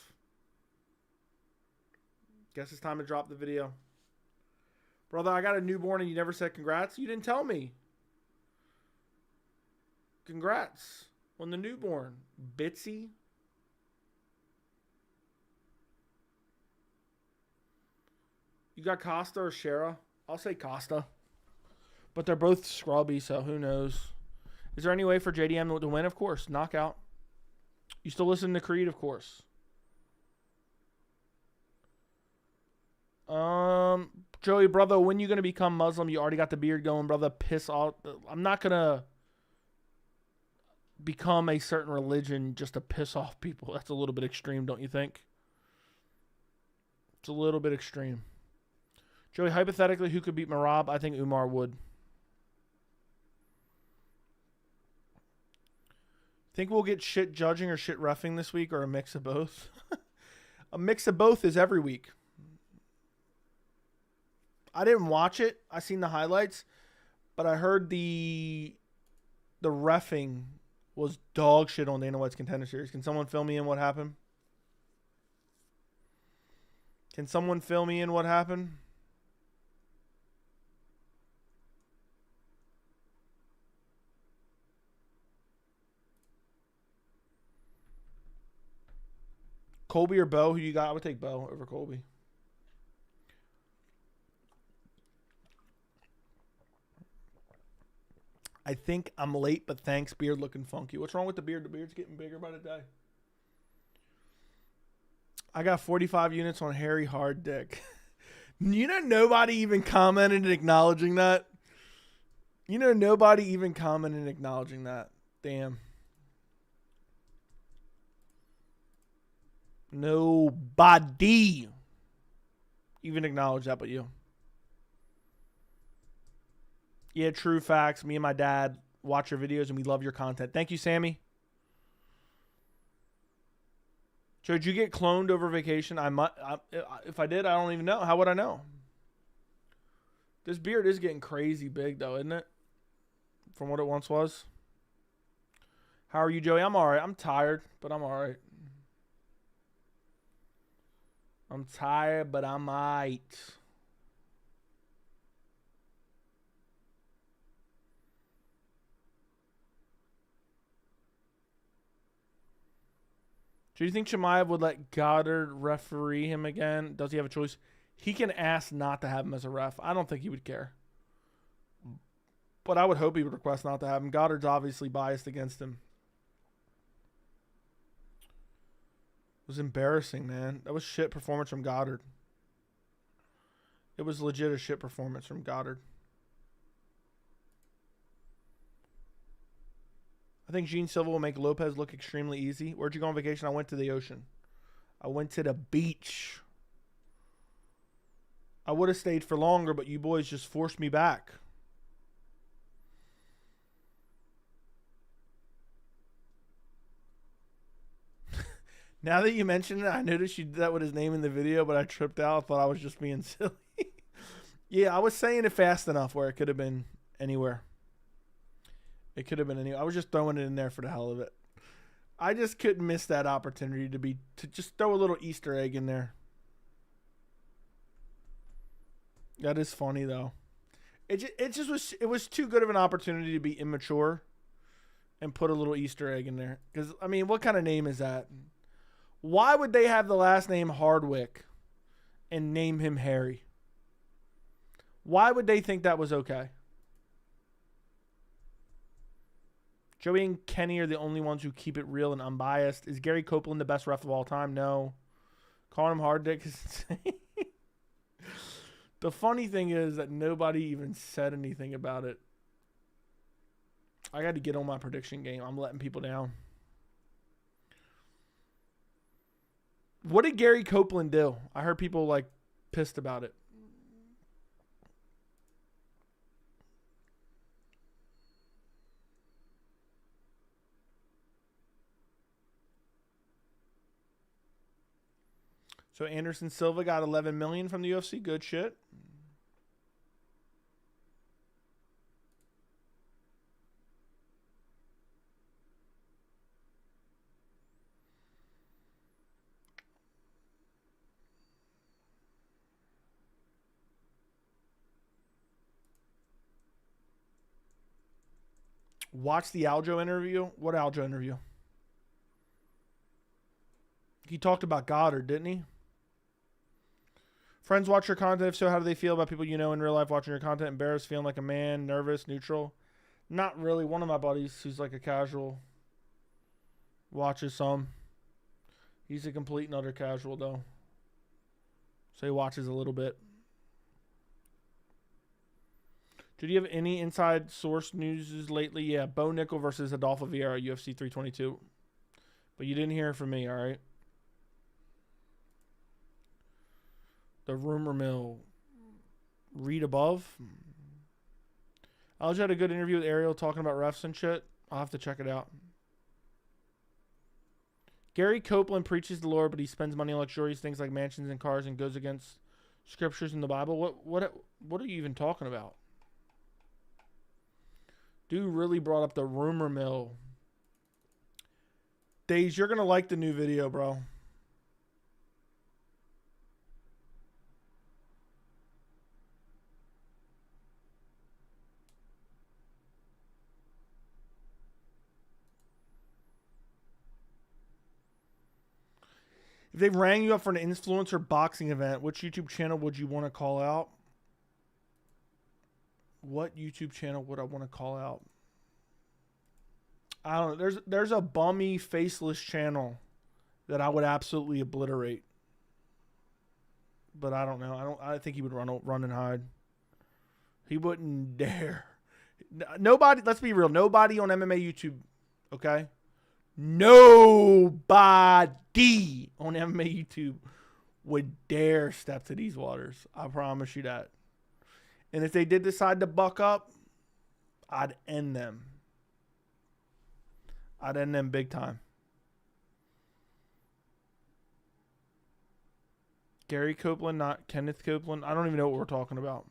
Guess it's time to drop the video. Brother, I got a newborn and you never said congrats? You didn't tell me. Congrats on the newborn. Bitsy. You got Costa or Shera? I'll say Costa. But they're both scrubby, so who knows. Is there any way for JDM to win? Of course. Knockout. You still listen to Creed? Of course. Joey, brother, when you going to become Muslim? You already got the beard going, brother. Piss off. I'm not going to become a certain religion just to piss off people. That's a little bit extreme, don't you think? It's a little bit extreme. Joey, hypothetically, who could beat Merab? I think Umar would. Think we'll get shit judging or shit reffing this week, or a mix of both? A mix of both is every week. I didn't watch it. I seen the highlights, but I heard the reffing was dog shit on Dana White's Contender Series. Can someone fill me in what happened? Can someone fill me in what happened? Colby or Bo? Who you got? I would take Bo over Colby. I think I'm late, but thanks. Beard looking funky. What's wrong with the beard? The beard's getting bigger by the day. I got 45 units on Harry Hard Dick. You know, nobody even commented and acknowledging that. You know, nobody even commented and acknowledging that. Damn. Nobody even acknowledged that but you. Yeah, true facts. Me and my dad watch your videos and we love your content. Thank you, Sammy. So did you get cloned over vacation? If I did, I don't even know. How would I know? This beard is getting crazy big though, isn't it? From what it once was. How are you, Joey? I'm all right. I'm tired, but I'm all right. I'm tired, but I'm all right. Do you think Chimaev would let Goddard referee him again? Does he have a choice? He can ask not to have him as a ref. I don't think he would care. But I would hope he would request not to have him. Goddard's obviously biased against him. It was embarrassing, man. That was shit performance from Goddard. It was legit a shit performance from Goddard. I think Gene Silva will make Lopez look extremely easy. Where'd you go on vacation? I went to the ocean. I went to the beach. I would have stayed for longer, but you boys just forced me back. Now that you mention it, I noticed you did that with his name in the video, but I tripped out. I thought I was just being silly. Yeah, I was saying it fast enough where it could have been anywhere. It could have been anywhere. I was just throwing it in there for the hell of it. I just couldn't miss that opportunity to just throw a little Easter egg in there. That is funny though. It was too good of an opportunity to be immature and put a little Easter egg in there. Because I mean, what kind of name is that? Why would they have the last name Hardwick and name him Harry? Why would they think that was okay? Joey and Kenny are the only ones who keep it real and unbiased. Is Gary Copeland the best ref of all time? No. Calling him hard dick is insane. The funny thing is that nobody even said anything about it. I got to get on my prediction game. I'm letting people down. What did Gary Copeland do? I heard people like pissed about it. So Anderson Silva got 11 million from the UFC. Good shit. Watch the Aljo interview. What Aljo interview? He talked about Goddard, didn't he? Friends watch your content. If so, how do they feel about people you know in real life watching your content? Embarrassed, feeling like a man, nervous, neutral? Not really. One of my buddies who's like a casual watches some. He's a complete and utter casual, though. So he watches a little bit. Did you have any inside source news lately? Yeah, Bo Nickal versus Adolfo Vieira, UFC 322. But you didn't hear from me, all right? The rumor mill. Read above. I also had a good interview with Ariel talking about refs and shit. I'll have to check it out. Gary Copeland preaches the Lord, but he spends money on luxurious things like mansions and cars and goes against scriptures in the Bible. What are you even talking about? Dude really brought up the rumor mill. Days, you're going to like the new video, bro. If they rang you up for an influencer boxing event, which YouTube channel would you want to call out? What YouTube channel would I want to call out? I don't know. There's a bummy, faceless channel that I would absolutely obliterate. But I don't know. I think he would run and hide. He wouldn't dare. Nobody, let's be real. Nobody on MMA YouTube, okay? Nobody on MMA YouTube would dare step to these waters. I promise you that. And if they did decide to buck up, I'd end them. I'd end them big time. Gary Copeland, not Kenneth Copeland. I don't even know what we're talking about.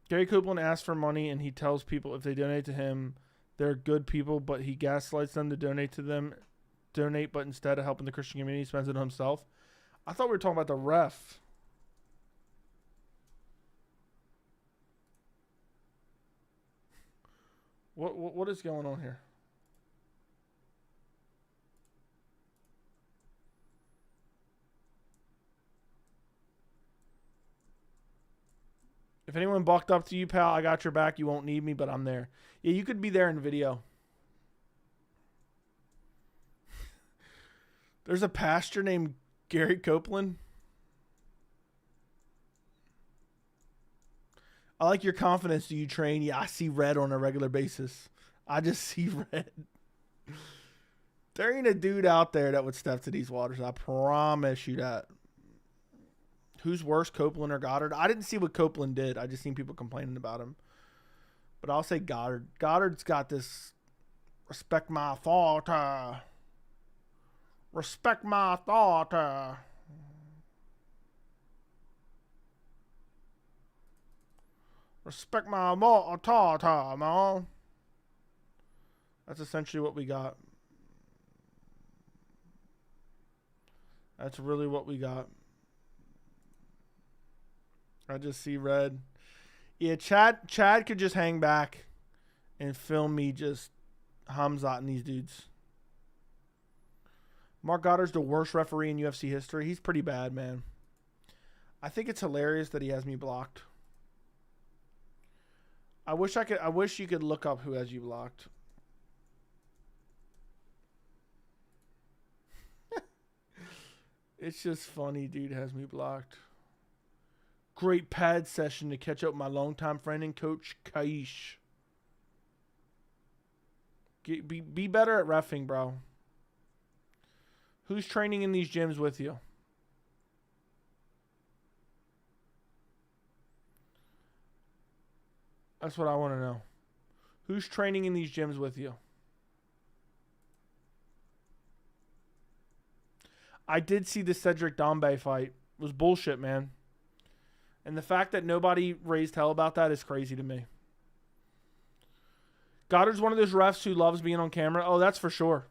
Gary Copeland asks for money, and he tells people if they donate to him, they're good people, but he gaslights them to donate to them. Donate, but instead of helping the Christian community, he spends it on himself. I thought we were talking about the ref. What is going on here? If anyone bucked up to you, pal, I got your back. You won't need me, but I'm there. Yeah, you could be there in video. There's a pastor named Gary Copeland. I like your confidence. Do you train? Yeah, I see red on a regular basis. I just see red. There ain't a dude out there that would step to these waters. I promise you that. Who's worse, Copeland or Goddard? I didn't see what Copeland did. I just seen people complaining about him. But I'll say Goddard. Goddard's got this respect my thought. Respect my thought. Respect my thought, man. That's essentially what we got. That's really what we got. I just see red. Yeah, Chad could just hang back and film me just Khamzat and these dudes. Mark Goddard's the worst referee in UFC history. He's pretty bad, man. I think it's hilarious that he has me blocked. I wish you could look up who has you blocked. It's just funny, dude has me blocked. Great pad session to catch up with my longtime friend and coach, Kaish. Be better at reffing, bro. Who's training in these gyms with you? That's what I want to know. Who's training in these gyms with you? I did see the Cedric Dombey fight. It was bullshit, man. And the fact that nobody raised hell about that is crazy to me. Goddard's one of those refs who loves being on camera. Oh, that's for sure.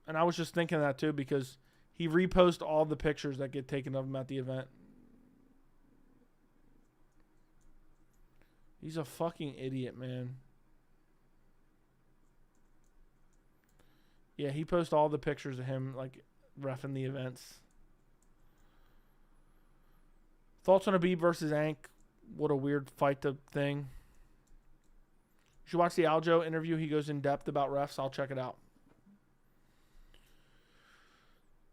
And I was just thinking that too because he reposts all the pictures that get taken of him at the event. He's a fucking idiot, man. Yeah, he posts all the pictures of him, like, reffing the events. Thoughts on Habib versus Ank? What a weird fight thing. You should watch the Aljo interview. He goes in depth about refs. I'll check it out.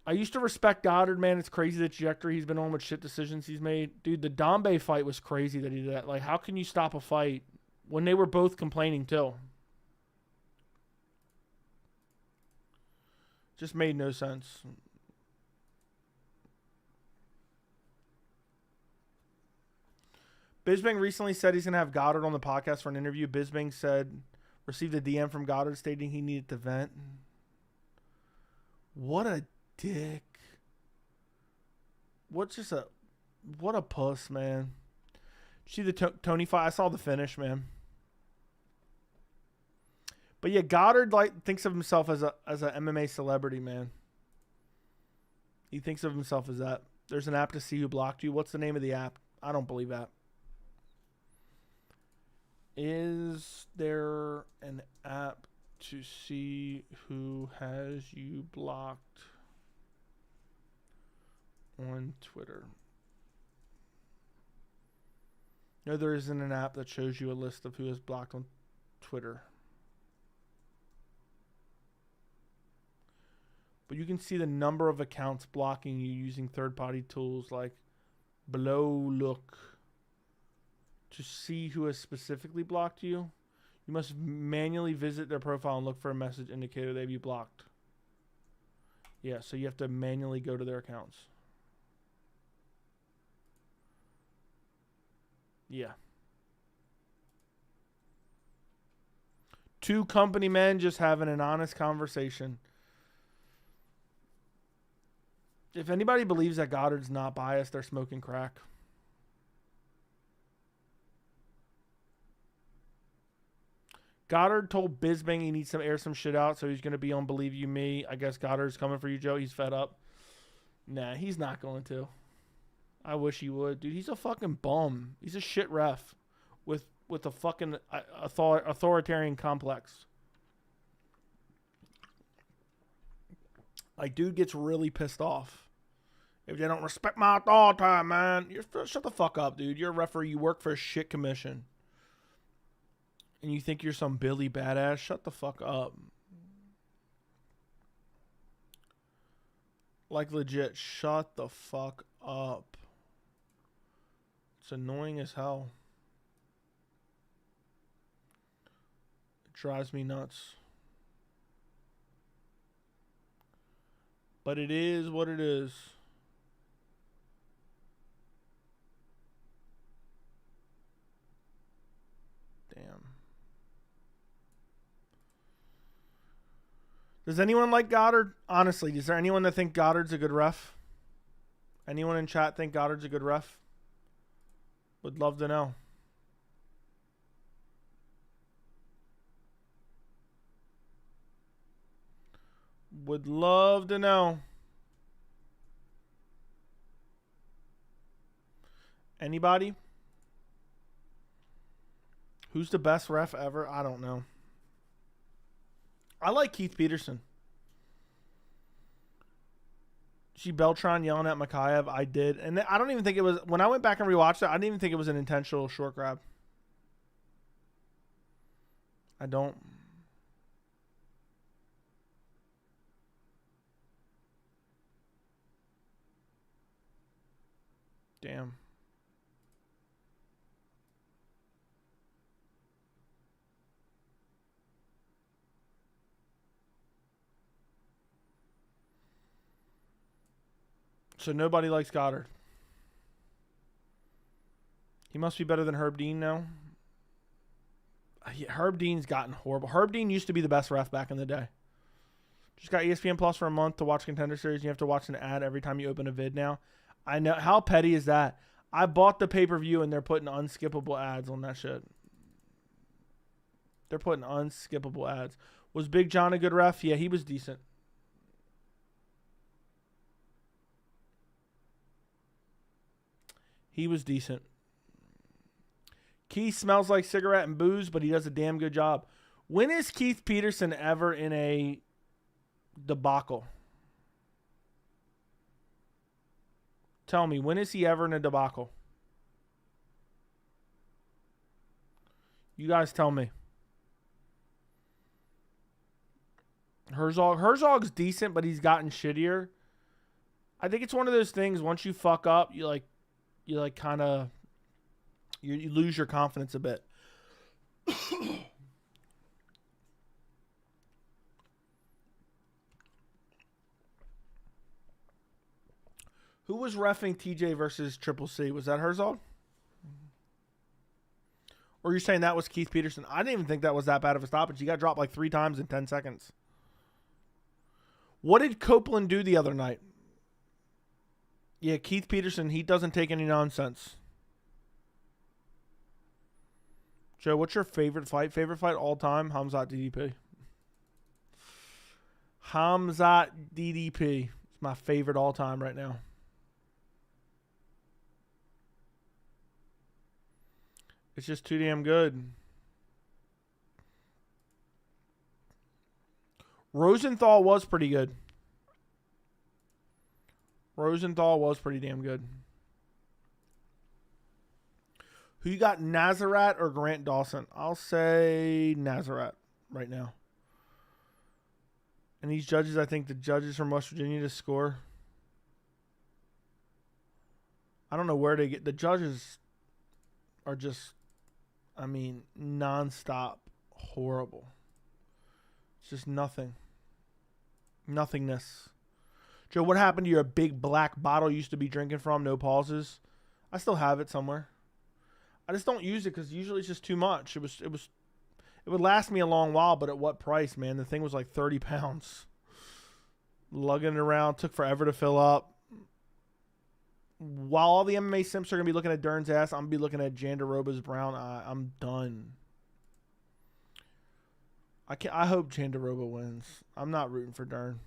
I used to respect Goddard, man. It's crazy the trajectory he's been on with shit decisions he's made. Dude, the Dombe fight was crazy that he did that. Like, how can you stop a fight when they were both complaining too? Just made no sense. Bisping recently said he's going to have Goddard on the podcast for an interview. Bisping said, received a DM from Goddard stating he needed to vent. What a dick. What a puss, man. See the Tony fight? I saw the finish, man. But yeah, Goddard thinks of himself as a MMA celebrity, man. He thinks of himself as that. There's an app to see who blocked you. What's the name of the app? I don't believe that. Is there an app to see who has you blocked on Twitter? No, there isn't an app that shows you a list of who is blocked on Twitter. But you can see the number of accounts blocking you using third-party tools like Below Look. To see who has specifically blocked you, you must manually visit their profile and look for a message indicator they have you blocked. Yeah, so you have to manually go to their accounts. Yeah. Two company men just having an honest conversation. If anybody believes that Goddard's not biased, they're smoking crack. Goddard told Bisping he needs to air some shit out, so he's going to be on Believe You Me. I guess Goddard's coming for you, Joe. He's fed up. Nah, he's not going to. I wish he would. Dude, he's a fucking bum. He's a shit ref with a fucking authoritarian complex. Like, dude gets really pissed off. If they don't respect my authority, man. Shut the fuck up, dude. You're a referee. You work for a shit commission. And you think you're some Billy badass? Shut the fuck up. Like, legit, shut the fuck up. It's annoying as hell. It drives me nuts. But it is what it is. Damn. Does anyone like Goddard? Honestly, is there anyone that think Goddard's a good ref? Anyone in chat think Goddard's a good ref? Would love to know. Would love to know. Anybody? Who's the best ref ever? I don't know. I like Keith Peterson. See Beltran yelling at Makhachev? I did. And I don't even think it was... When I went back and rewatched it, I didn't even think it was an intentional short grab. I don't... Damn. So nobody likes Goddard. He must be better than Herb Dean now. Herb Dean's gotten horrible. Herb Dean used to be the best ref back in the day. Just got ESPN Plus for a month to watch Contender Series. You have to watch an ad every time you open a vid now. I know. How petty is that? I bought the pay-per-view and they're putting unskippable ads on that shit. They're putting unskippable ads. Was Big John a good ref? Yeah, he was decent. He was decent. Keith smells like cigarette and booze, but he does a damn good job. When is Keith Peterson ever in a debacle? Tell me, when is he ever in a debacle? You guys tell me. Herzog's decent, but he's gotten shittier. I think it's one of those things. Once you fuck up, you kind of you lose your confidence a bit. Who was reffing TJ versus Triple C? Was that Herzog? Or you're saying that was Keith Peterson? I didn't even think that was that bad of a stoppage. He got dropped like 3 times in 10 seconds. What did Copeland do the other night? Yeah, Keith Peterson, he doesn't take any nonsense. Joe, what's your favorite fight? Favorite fight all time? Khamzat DDP. Khamzat DDP. It's my favorite all time right now. It's just too damn good. Rosenthal was pretty good. Rosenthal was pretty damn good. Who you got, Nazarat or Grant Dawson? I'll say Nazarat right now. And these judges, I think the judges from West Virginia to score. I don't know where they get. The judges are just, I mean, nonstop horrible. It's just nothing. Nothingness. Joe, what happened to your big black bottle you used to be drinking from? No pauses. I still have it somewhere. I just don't use it because usually it's just too much. It would last me a long while, but at what price, man? The thing was like 30 pounds. Lugging it around, took forever to fill up. While all the MMA simps are going to be looking at Dern's ass, I'm going to be looking at Jandaroba's brown eye. I'm done. I hope Jandaroba wins. I'm not rooting for Dern.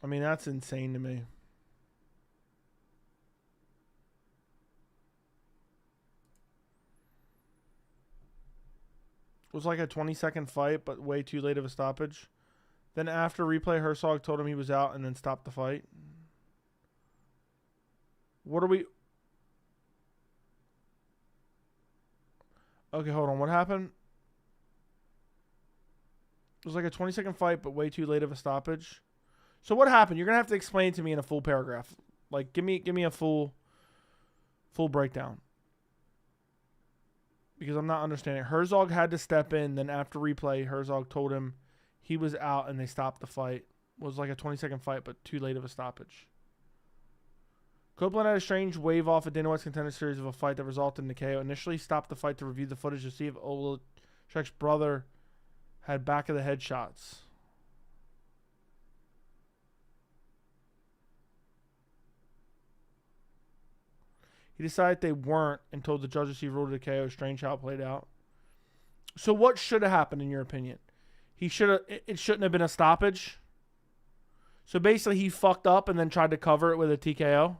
I mean, that's insane to me. It was like a 20-second fight, but way too late of a stoppage. Then after replay, Herzog told him he was out and then stopped the fight. What are we... Okay, hold on. What happened? It was like a 20-second fight, but way too late of a stoppage. So what happened? You're going to have to explain to me in a full paragraph. Like, give me a full breakdown. Because I'm not understanding. Herzog had to step in. Then after replay, Herzog told him he was out and they stopped the fight. It was like a 20-second fight, but too late of a stoppage. Copeland had a strange wave off at Dana White's Contender Series of a fight that resulted in the KO. Initially stopped the fight to review the footage to see if Olechek's brother had back of the head shots. He decided they weren't and told the judges he ruled it a KO. Strange how it played out. So what should have happened in your opinion? It shouldn't have been a stoppage. So basically he fucked up and then tried to cover it with a TKO.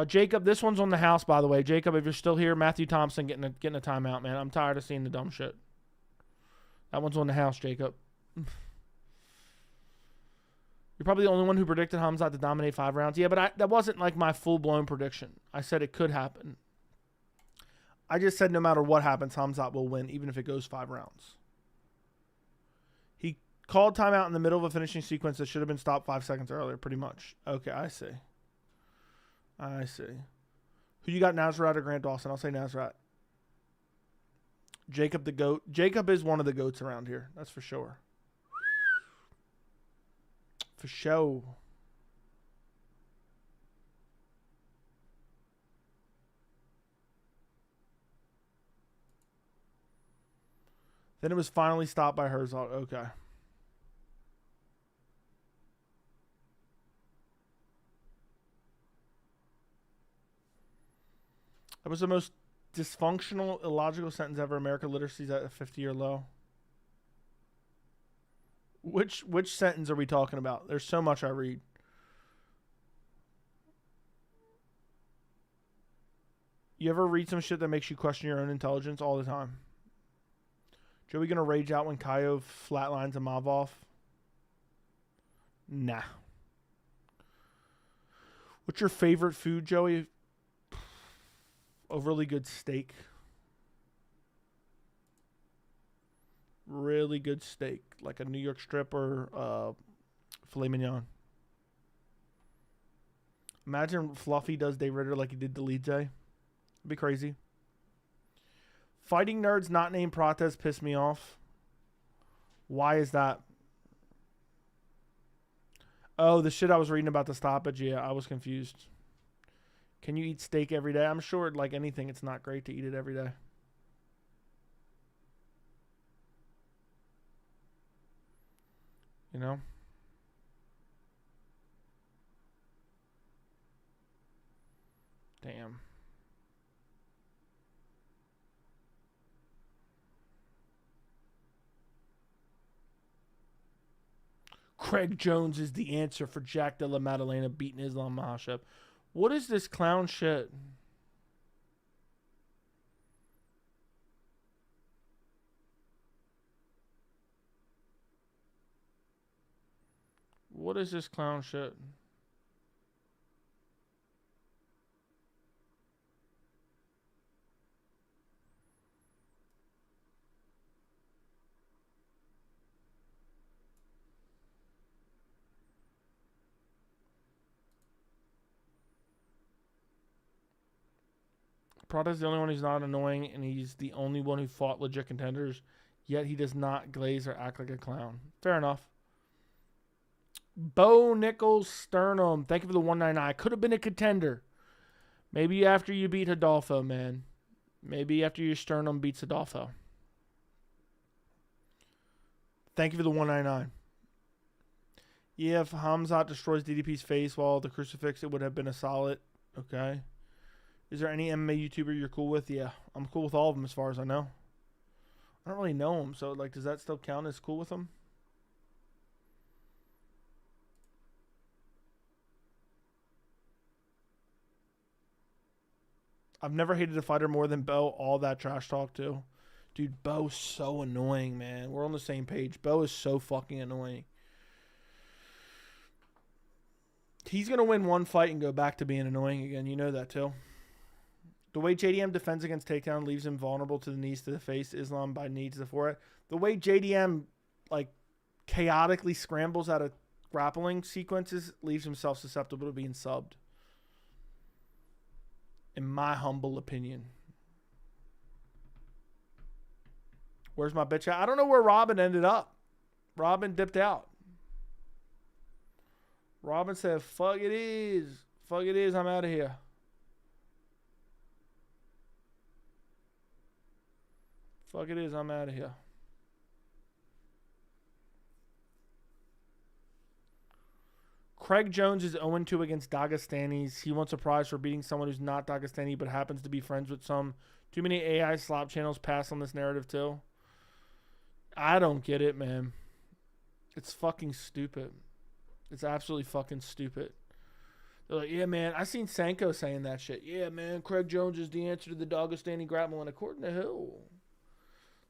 Jacob, this one's on the house, by the way. Jacob, if you're still here, Matthew Thompson getting a timeout, man. I'm tired of seeing the dumb shit. That one's on the house, Jacob. You're probably the only one who predicted Khamzat to dominate 5 rounds. Yeah, but that wasn't like my full-blown prediction. I said it could happen. I just said no matter what happens, Khamzat will win, even if it goes 5 rounds. He called timeout in the middle of a finishing sequence that should have been stopped 5 seconds earlier, pretty much. Okay, I see. Who you got, Nazarat or Grant Dawson? I'll say Nazarat. Jacob the GOAT. Jacob is one of the GOATs around here. That's for sure. For sure. Then it was finally stopped by Herzog. Okay. That was the most dysfunctional, illogical sentence ever. American literacy's at a 50-year low. Which sentence are we talking about? There's so much I read. You ever read some shit that makes you question your own intelligence? All the time. Joey gonna rage out when Caio flatlines Imavov? Nah. What's your favorite food, Joey? Overly good steak. Really good steak, like a New York strip or filet mignon. Imagine Fluffy does Dave Ritter like he did Delete. It'd be crazy. Fighting nerds not named Prates piss me off. Why is that? Oh, the shit I was reading about the stoppage. Yeah, I was confused. Can you eat steak every day? I'm sure, like anything, it's not great to eat it every day. You know? Damn. Craig Jones is the answer for Jack Della Maddalena beating Islam Makhachev. What is this clown shit? What is this clown shit? Prada's the only one who's not annoying, and he's the only one who fought legit contenders, yet he does not glaze or act like a clown. Fair enough. Bo Nickal Sternum, thank you for the 199. Could have been a contender. Maybe after you beat Hidalgo, man. Maybe after your Sternum beats Hidalgo. Thank you for the 199. Yeah, if Khamzat destroys DDP's face while the crucifix, it would have been a solid. Okay. Is there any MMA YouTuber you're cool with? Yeah, I'm cool with all of them as far as I know. I don't really know them, so like, does that still count as cool with them? I've never hated a fighter more than Bo. All that trash talk too. Dude, Bo's so annoying, man. We're on the same page. Bo is so fucking annoying. He's going to win one fight and go back to being annoying again. You know that too. The way JDM defends against takedown leaves him vulnerable to the knees to the face. Islam by knee to the forehead. The way JDM like chaotically scrambles out of grappling sequences leaves himself susceptible to being subbed. In my humble opinion. Where's my bitch at? I don't know where Robin ended up. Robin dipped out. Robin said, fuck it is. Fuck it is. I'm out of here. Fuck it is. I'm out of here. Craig Jones is 0-2 against Dagestanis. He wants a prize for beating someone who's not Dagestani but happens to be friends with some. Too many AI slop channels pass on this narrative too. I don't get it, man. It's fucking stupid. It's absolutely fucking stupid. They're like, yeah, man, I seen Sanko saying that shit. Yeah, man, Craig Jones is the answer to the Dagestani grappling. According to who?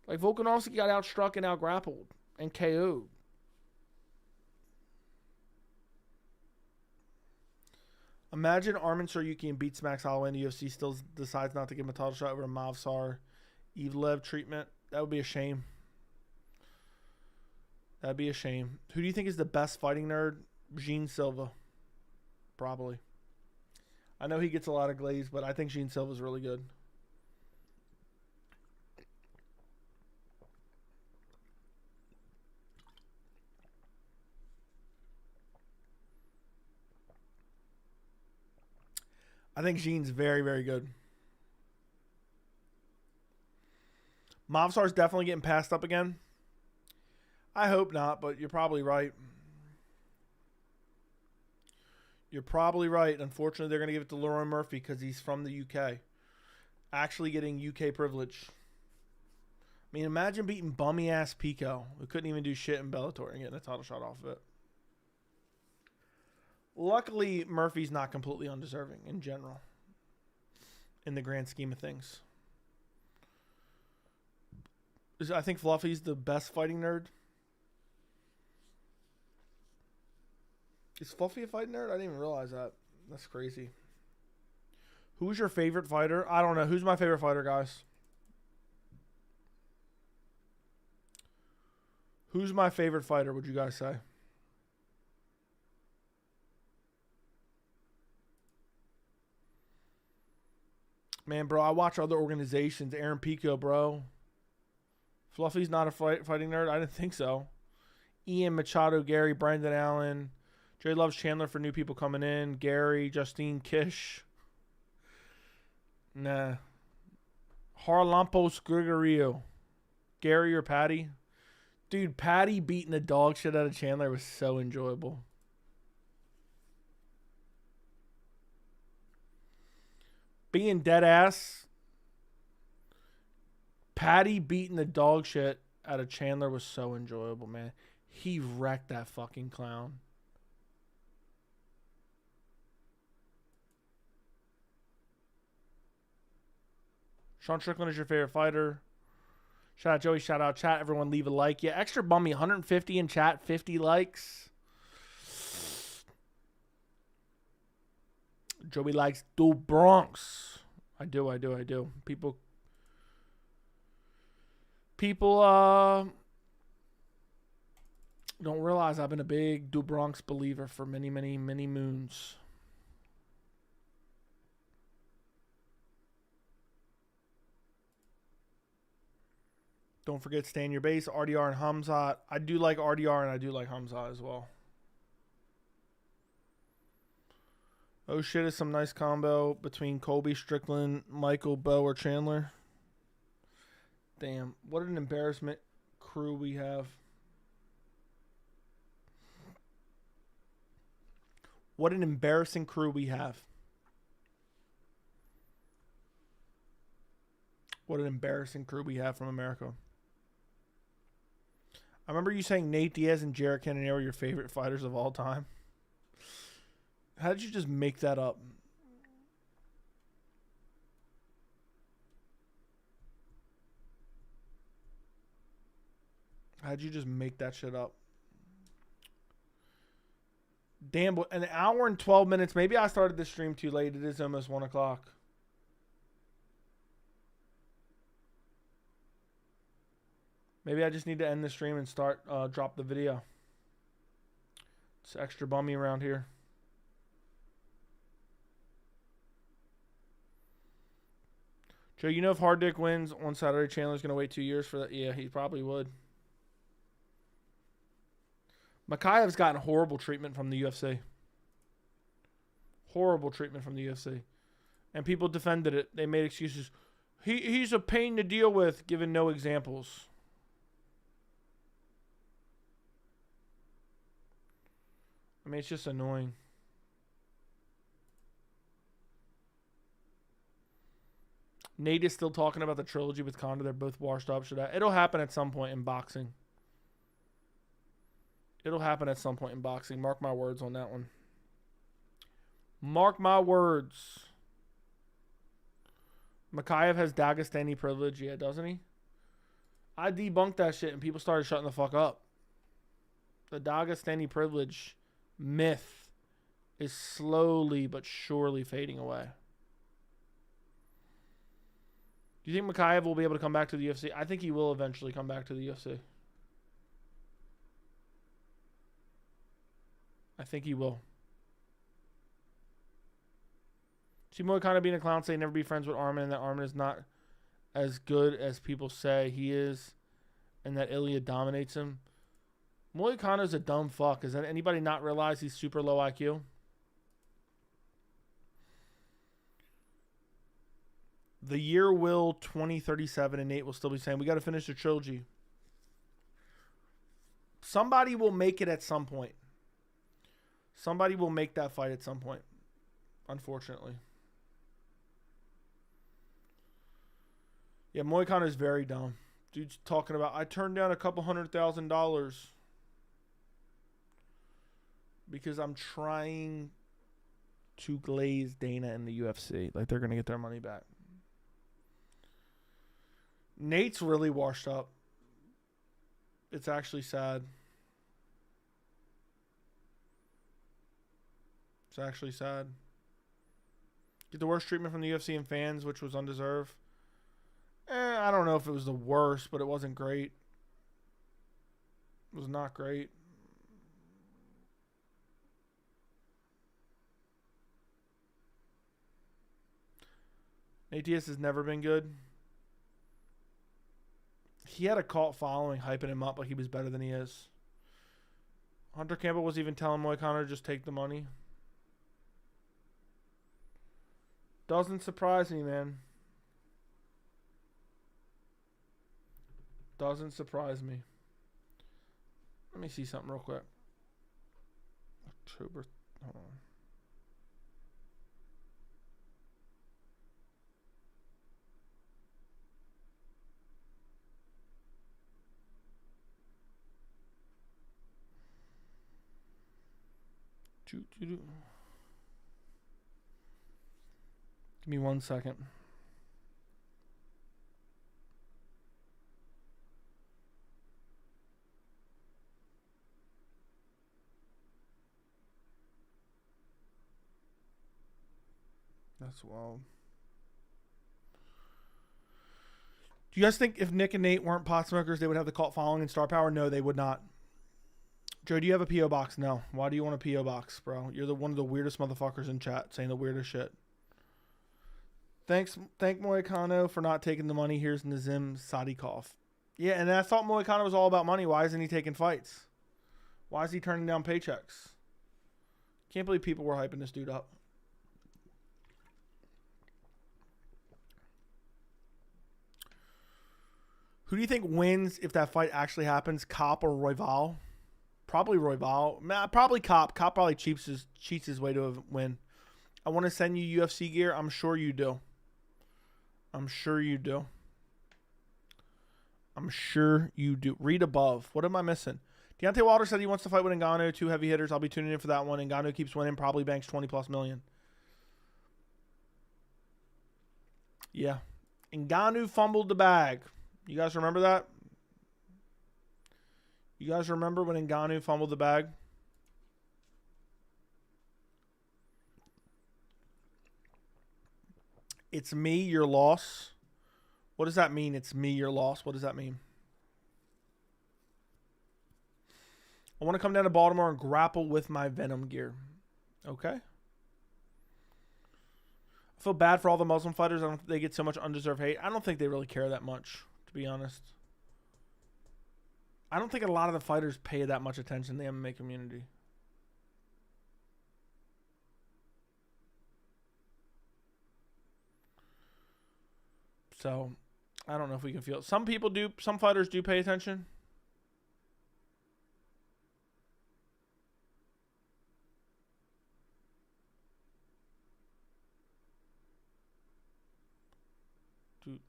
Like, Volkanovski got outstruck and outgrappled and KO'd. Imagine Armin Saryukian beats Max Holloway and the UFC still decides not to give him a title shot over a Mavsar Evlev treatment. That would be a shame. That'd be a shame. Who do you think is the best fighting nerd? Gene Silva. Probably. I know he gets a lot of glaze, but I think Gene Silva's really good. I think Gene's very, very good. Mavsar's definitely getting passed up again. I hope not, but you're probably right. You're probably right. Unfortunately, they're going to give it to Leroy Murphy because he's from the UK. Actually getting UK privilege. I mean, imagine beating bummy-ass Pico, who couldn't even do shit in Bellator, and getting a title shot off of it. Luckily, Murphy's not completely undeserving in general. In the grand scheme of things. I think Fluffy's the best fighting nerd. Is Fluffy a fighting nerd? I didn't even realize that. That's crazy. Who's your favorite fighter? I don't know. Who's my favorite fighter, guys? Who's my favorite fighter, would you guys say? Man, bro, I watch other organizations. Aaron Pico, bro. Fluffy's not a fighting nerd? I didn't think so. Ian Machado, Gary, Brandon Allen. Jay loves Chandler for new people coming in. Gary, Justine Kish. Nah. Harlampos Gregorio. Gary or Patty? Dude, Patty beating the dog shit out of Chandler was so enjoyable. Being dead ass, Patty beating the dog shit out of Chandler was so enjoyable, man. He wrecked that fucking clown. Sean Strickland is your favorite fighter. Shout out Joey, shout out chat. Everyone leave a like. Yeah, extra bummy, 150 in chat, 50 likes. Joey likes Do Bronx. I do. People don't realize I've been a big Do Bronx believer for many, many, many moons. Don't forget, stay in your base. RDR and Khamzat. I do like RDR and I do like Khamzat as well. Oh shit, is some nice combo between Colby, Strickland, Michael, Bo, or Chandler. Damn, what an embarrassment crew we have. What an embarrassing crew we have. What an embarrassing crew we have from America. I remember you saying Nate Diaz and Jarrett Cannonier were your favorite fighters of all time. How did you just make that up? How did you just make that shit up? Damn, an hour and 12 minutes. Maybe I started this stream too late. It is almost 1 o'clock. Maybe I just need to end the stream and drop the video. It's extra bummy around here. Joe, you know if Hard Dick wins on Saturday, Chandler's going to wait 2 years for that? Yeah, he probably would. Makhachev's gotten horrible treatment from the UFC. Horrible treatment from the UFC. And people defended it. They made excuses. He's a pain to deal with, given no examples. I mean, it's just annoying. Nate is still talking about the trilogy with Conor. They're both washed up. It'll happen at some point in boxing. It'll happen at some point in boxing. Mark my words on that one. Mark my words. Makhachev has Dagestani privilege. Yeah, doesn't he? I debunked that shit and people started shutting the fuck up. The Dagestani privilege myth is slowly but surely fading away. Do you think Makhachev will be able to come back to the UFC? I think he will eventually come back to the UFC. I think he will. Chimaev kind of being a clown, say never be friends with Arman, and that Arman is not as good as people say he is, and that Ilya dominates him. Moicano's a dumb fuck. Does anybody not realize he's super low IQ? The year will 2037, and Nate will still be saying, we got to finish the trilogy. Somebody will make it at some point. Somebody will make that fight at some point, unfortunately. Yeah, Moicano is very dumb. Dude's talking about, I turned down a couple $100,000 because I'm trying to glaze Dana in the UFC. Like, they're going to get their money back. Nate's really washed up. It's actually sad. It's actually sad. Get the worst treatment from the UFC and fans, which was undeserved. I don't know if it was the worst, but it wasn't great. Was not great. Diaz has never been good. He had a cult following hyping him up like he was better than he is. Hunter Campbell was even telling Moicano to just take the money. Doesn't surprise me, man. Doesn't surprise me. Let me see something real quick. October. Hold on. Give me 1 second. That's wild. Do you guys think if Nick and Nate weren't pot smokers, they would have the cult following and star power? No, they would not. Joe, do you have a P.O. box? No. Why do you want a P.O. box, bro? You're one of the weirdest motherfuckers in chat saying the weirdest shit. Thank Moicano for not taking the money. Here's Nazim Sadikov. Yeah, and I thought Moicano was all about money. Why isn't he taking fights? Why is he turning down paychecks? Can't believe people were hyping this dude up. Who do you think wins if that fight actually happens? Cop or Royval? Probably Royval. Probably Cop. Cop probably cheats his way to a win. I want to send you UFC gear. I'm sure you do. I'm sure you do. I'm sure you do. Read above. What am I missing? Deontay Wilder said he wants to fight with Ngannou. 2 heavy hitters. I'll be tuning in for that one. Ngannou keeps winning. Probably banks 20+ million. Yeah. Ngannou fumbled the bag. You guys remember that? You guys remember when Ngannou fumbled the bag? It's me, your loss. What does that mean? It's me, your loss. What does that mean? I want to come down to Baltimore and grapple with my Venom gear. Okay. I feel bad for all the Muslim fighters. I don't think they get so much undeserved hate. I don't think they really care that much, to be honest. I don't think a lot of the fighters pay that much attention to the MMA community. So, I don't know if we can feel it. Some people do. Some fighters do pay attention. Dude.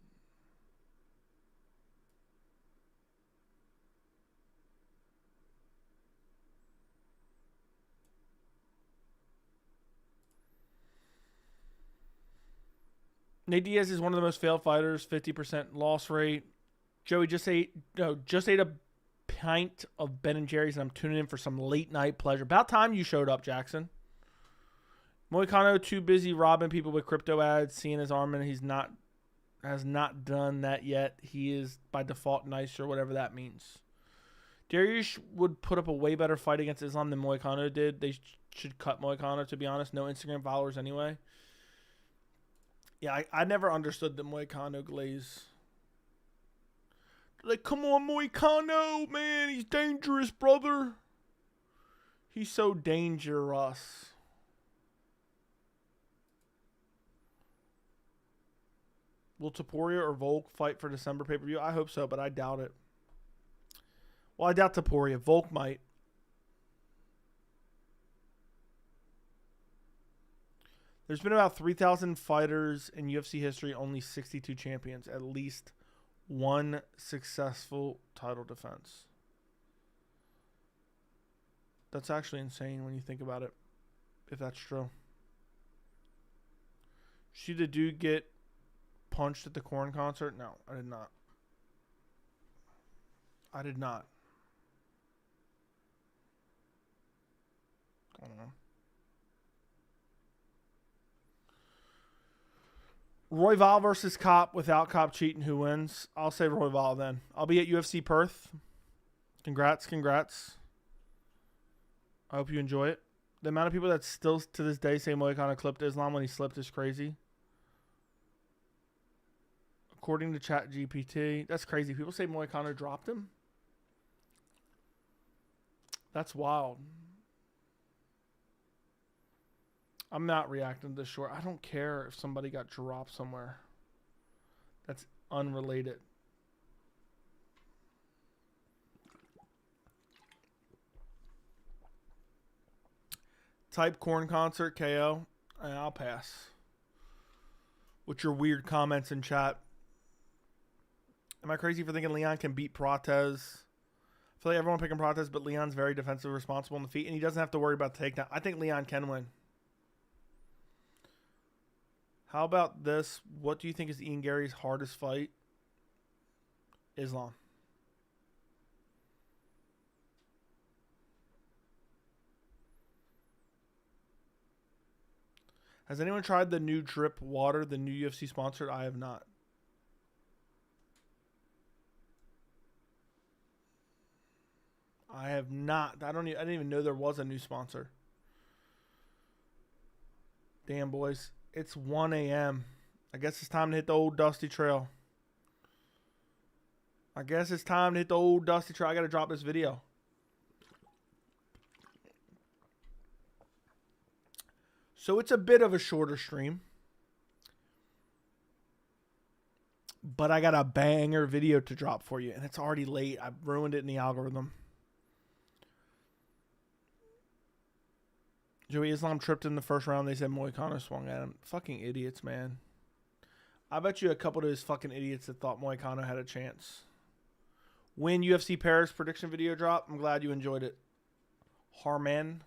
Nate Diaz is one of the most failed fighters, 50% loss rate. Joey just ate a pint of Ben & Jerry's, and I'm tuning in for some late night pleasure. About time you showed up, Jackson. Moicano too busy robbing people with crypto ads, seeing his arm, and has not done that yet. He is by default nicer, whatever that means. Dariush would put up a way better fight against Islam than Moicano did. They should cut Moicano, to be honest. No Instagram followers anyway. Yeah, I never understood the Moicano glaze. Like, come on, Moicano, man. He's dangerous, brother. He's so dangerous. Will Topuria or Volk fight for December pay-per-view? I hope so, but I doubt it. Well, I doubt Topuria. Volk might. There's been about 3,000 fighters in UFC history, only 62 champions. At least one successful title defense. That's actually insane when you think about it, if that's true. See the dude get punched at the Korn concert? No, I did not. I did not. I don't know. Royval versus Cop without Cop cheating. Who wins? I'll say Royval then. I'll be at UFC Perth. Congrats, congrats. I hope you enjoy it. The amount of people that still to this day say Moicano clipped Islam when he slipped is crazy. According to ChatGPT, that's crazy. People say Moicano dropped him. That's wild. I'm not reacting to this short. I don't care if somebody got dropped somewhere. That's unrelated. Type corn concert KO. I'll pass. With your weird comments in chat. Am I crazy for thinking Leon can beat Prates? I feel like everyone picking Prates, but Leon's very defensive, responsible on the feet, and he doesn't have to worry about the takedown. I think Leon can win. How about this? What do you think is Ian Gary's hardest fight? Islam. Has anyone tried the new drip water, the new UFC sponsored? I have not. I have not. I didn't even know there was a new sponsor. Damn, boys. It's 1 a.m. I guess it's time to hit the old dusty trail. I got to drop this video. So it's a bit of a shorter stream. But I got a banger video to drop for you. And it's already late. I've ruined it in the algorithm. Joey Islam tripped in the first round. They said Moicano swung at him. Fucking idiots, man. I bet you a couple of those fucking idiots that thought Moicano had a chance. When UFC Paris prediction video drop, I'm glad you enjoyed it. Harman.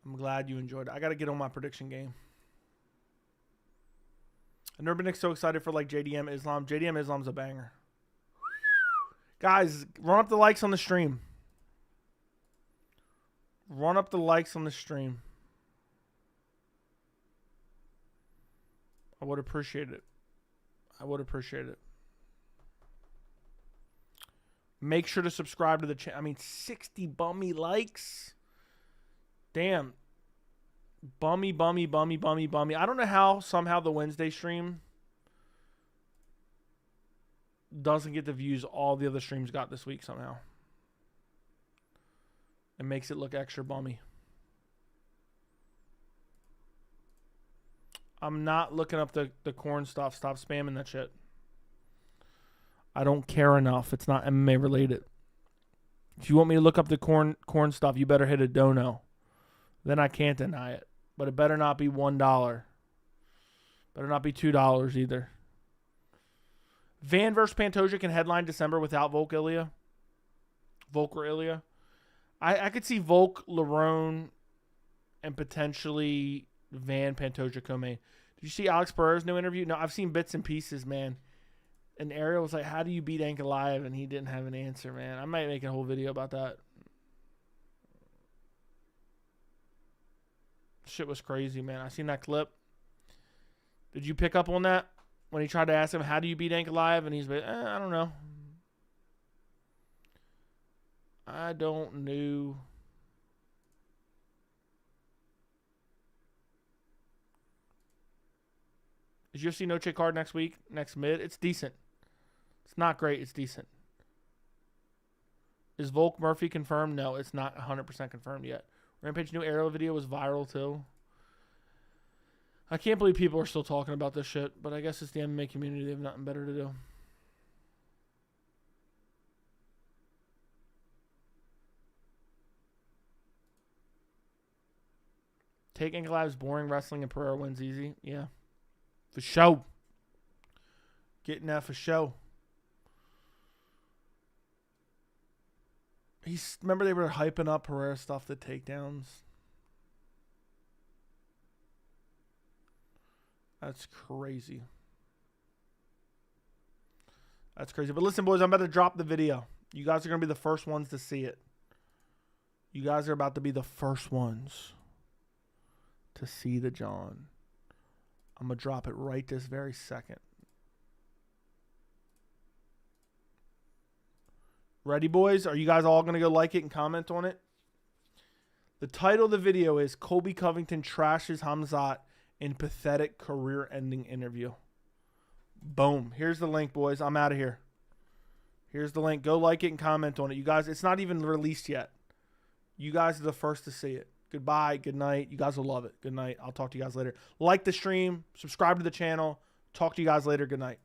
I'm glad you enjoyed it. I got to get on my prediction game. I've never been so excited for like JDM Islam. JDM Islam's a banger. Guys, run up the likes on the stream. Run up the likes on the stream. I would appreciate it. I would appreciate it. Make sure to subscribe to the channel. I mean, 60 bummy likes. Damn. Bummy. I don't know how somehow the Wednesday stream doesn't get the views all the other streams got this week somehow. It makes it look extra bummy. I'm not looking up the corn stuff. Stop spamming that shit. I don't care enough. It's not MMA related. If you want me to look up the corn stuff, you better hit a dono. Then I can't deny it. But it better not be $1. Better not be $2 either. Van versus Pantoja can headline December without Volk or Ilya. I could see Volk, Lerone, and potentially Van Pantoja co-main. Did you see Alex Pereira's new interview? No, I've seen bits and pieces, man. And Ariel was like, how do you beat Ankalaev? And he didn't have an answer, man. I might make a whole video about that. Shit was crazy, man. I seen that clip. Did you pick up on that? When he tried to ask him, how do you beat Ankalaev? And he's like, I don't know. I don't know. Is UFC No Chick card next week? Next mid? It's decent. It's not great. It's decent. Is Volk Murphy confirmed? No, it's not 100% confirmed yet. Rampage new aerial video was viral too. I can't believe people are still talking about this shit, but I guess it's the MMA community. They have nothing better to do. Take Ankalaev's boring wrestling and Pereira wins easy. Yeah. For show. Getting that for show. Remember they were hyping up Pereira stuff, the takedowns. That's crazy. That's crazy. But listen, boys, I'm about to drop the video. You guys are going to be the first ones to see it. You guys are about to be the first ones to see the John. I'm going to drop it right this very second. Ready, boys? Are you guys all going to go like it and comment on it? The title of the video is Colby Covington trashes Khamzat in pathetic career-ending interview. Boom. Here's the link, boys. I'm out of here. Here's the link. Go like it and comment on it. You guys, it's not even released yet. You guys are the first to see it. Goodbye. Good night. You guys will love it. Good night. I'll talk to you guys later. Like the stream. Subscribe to the channel. Talk to you guys later. Good night.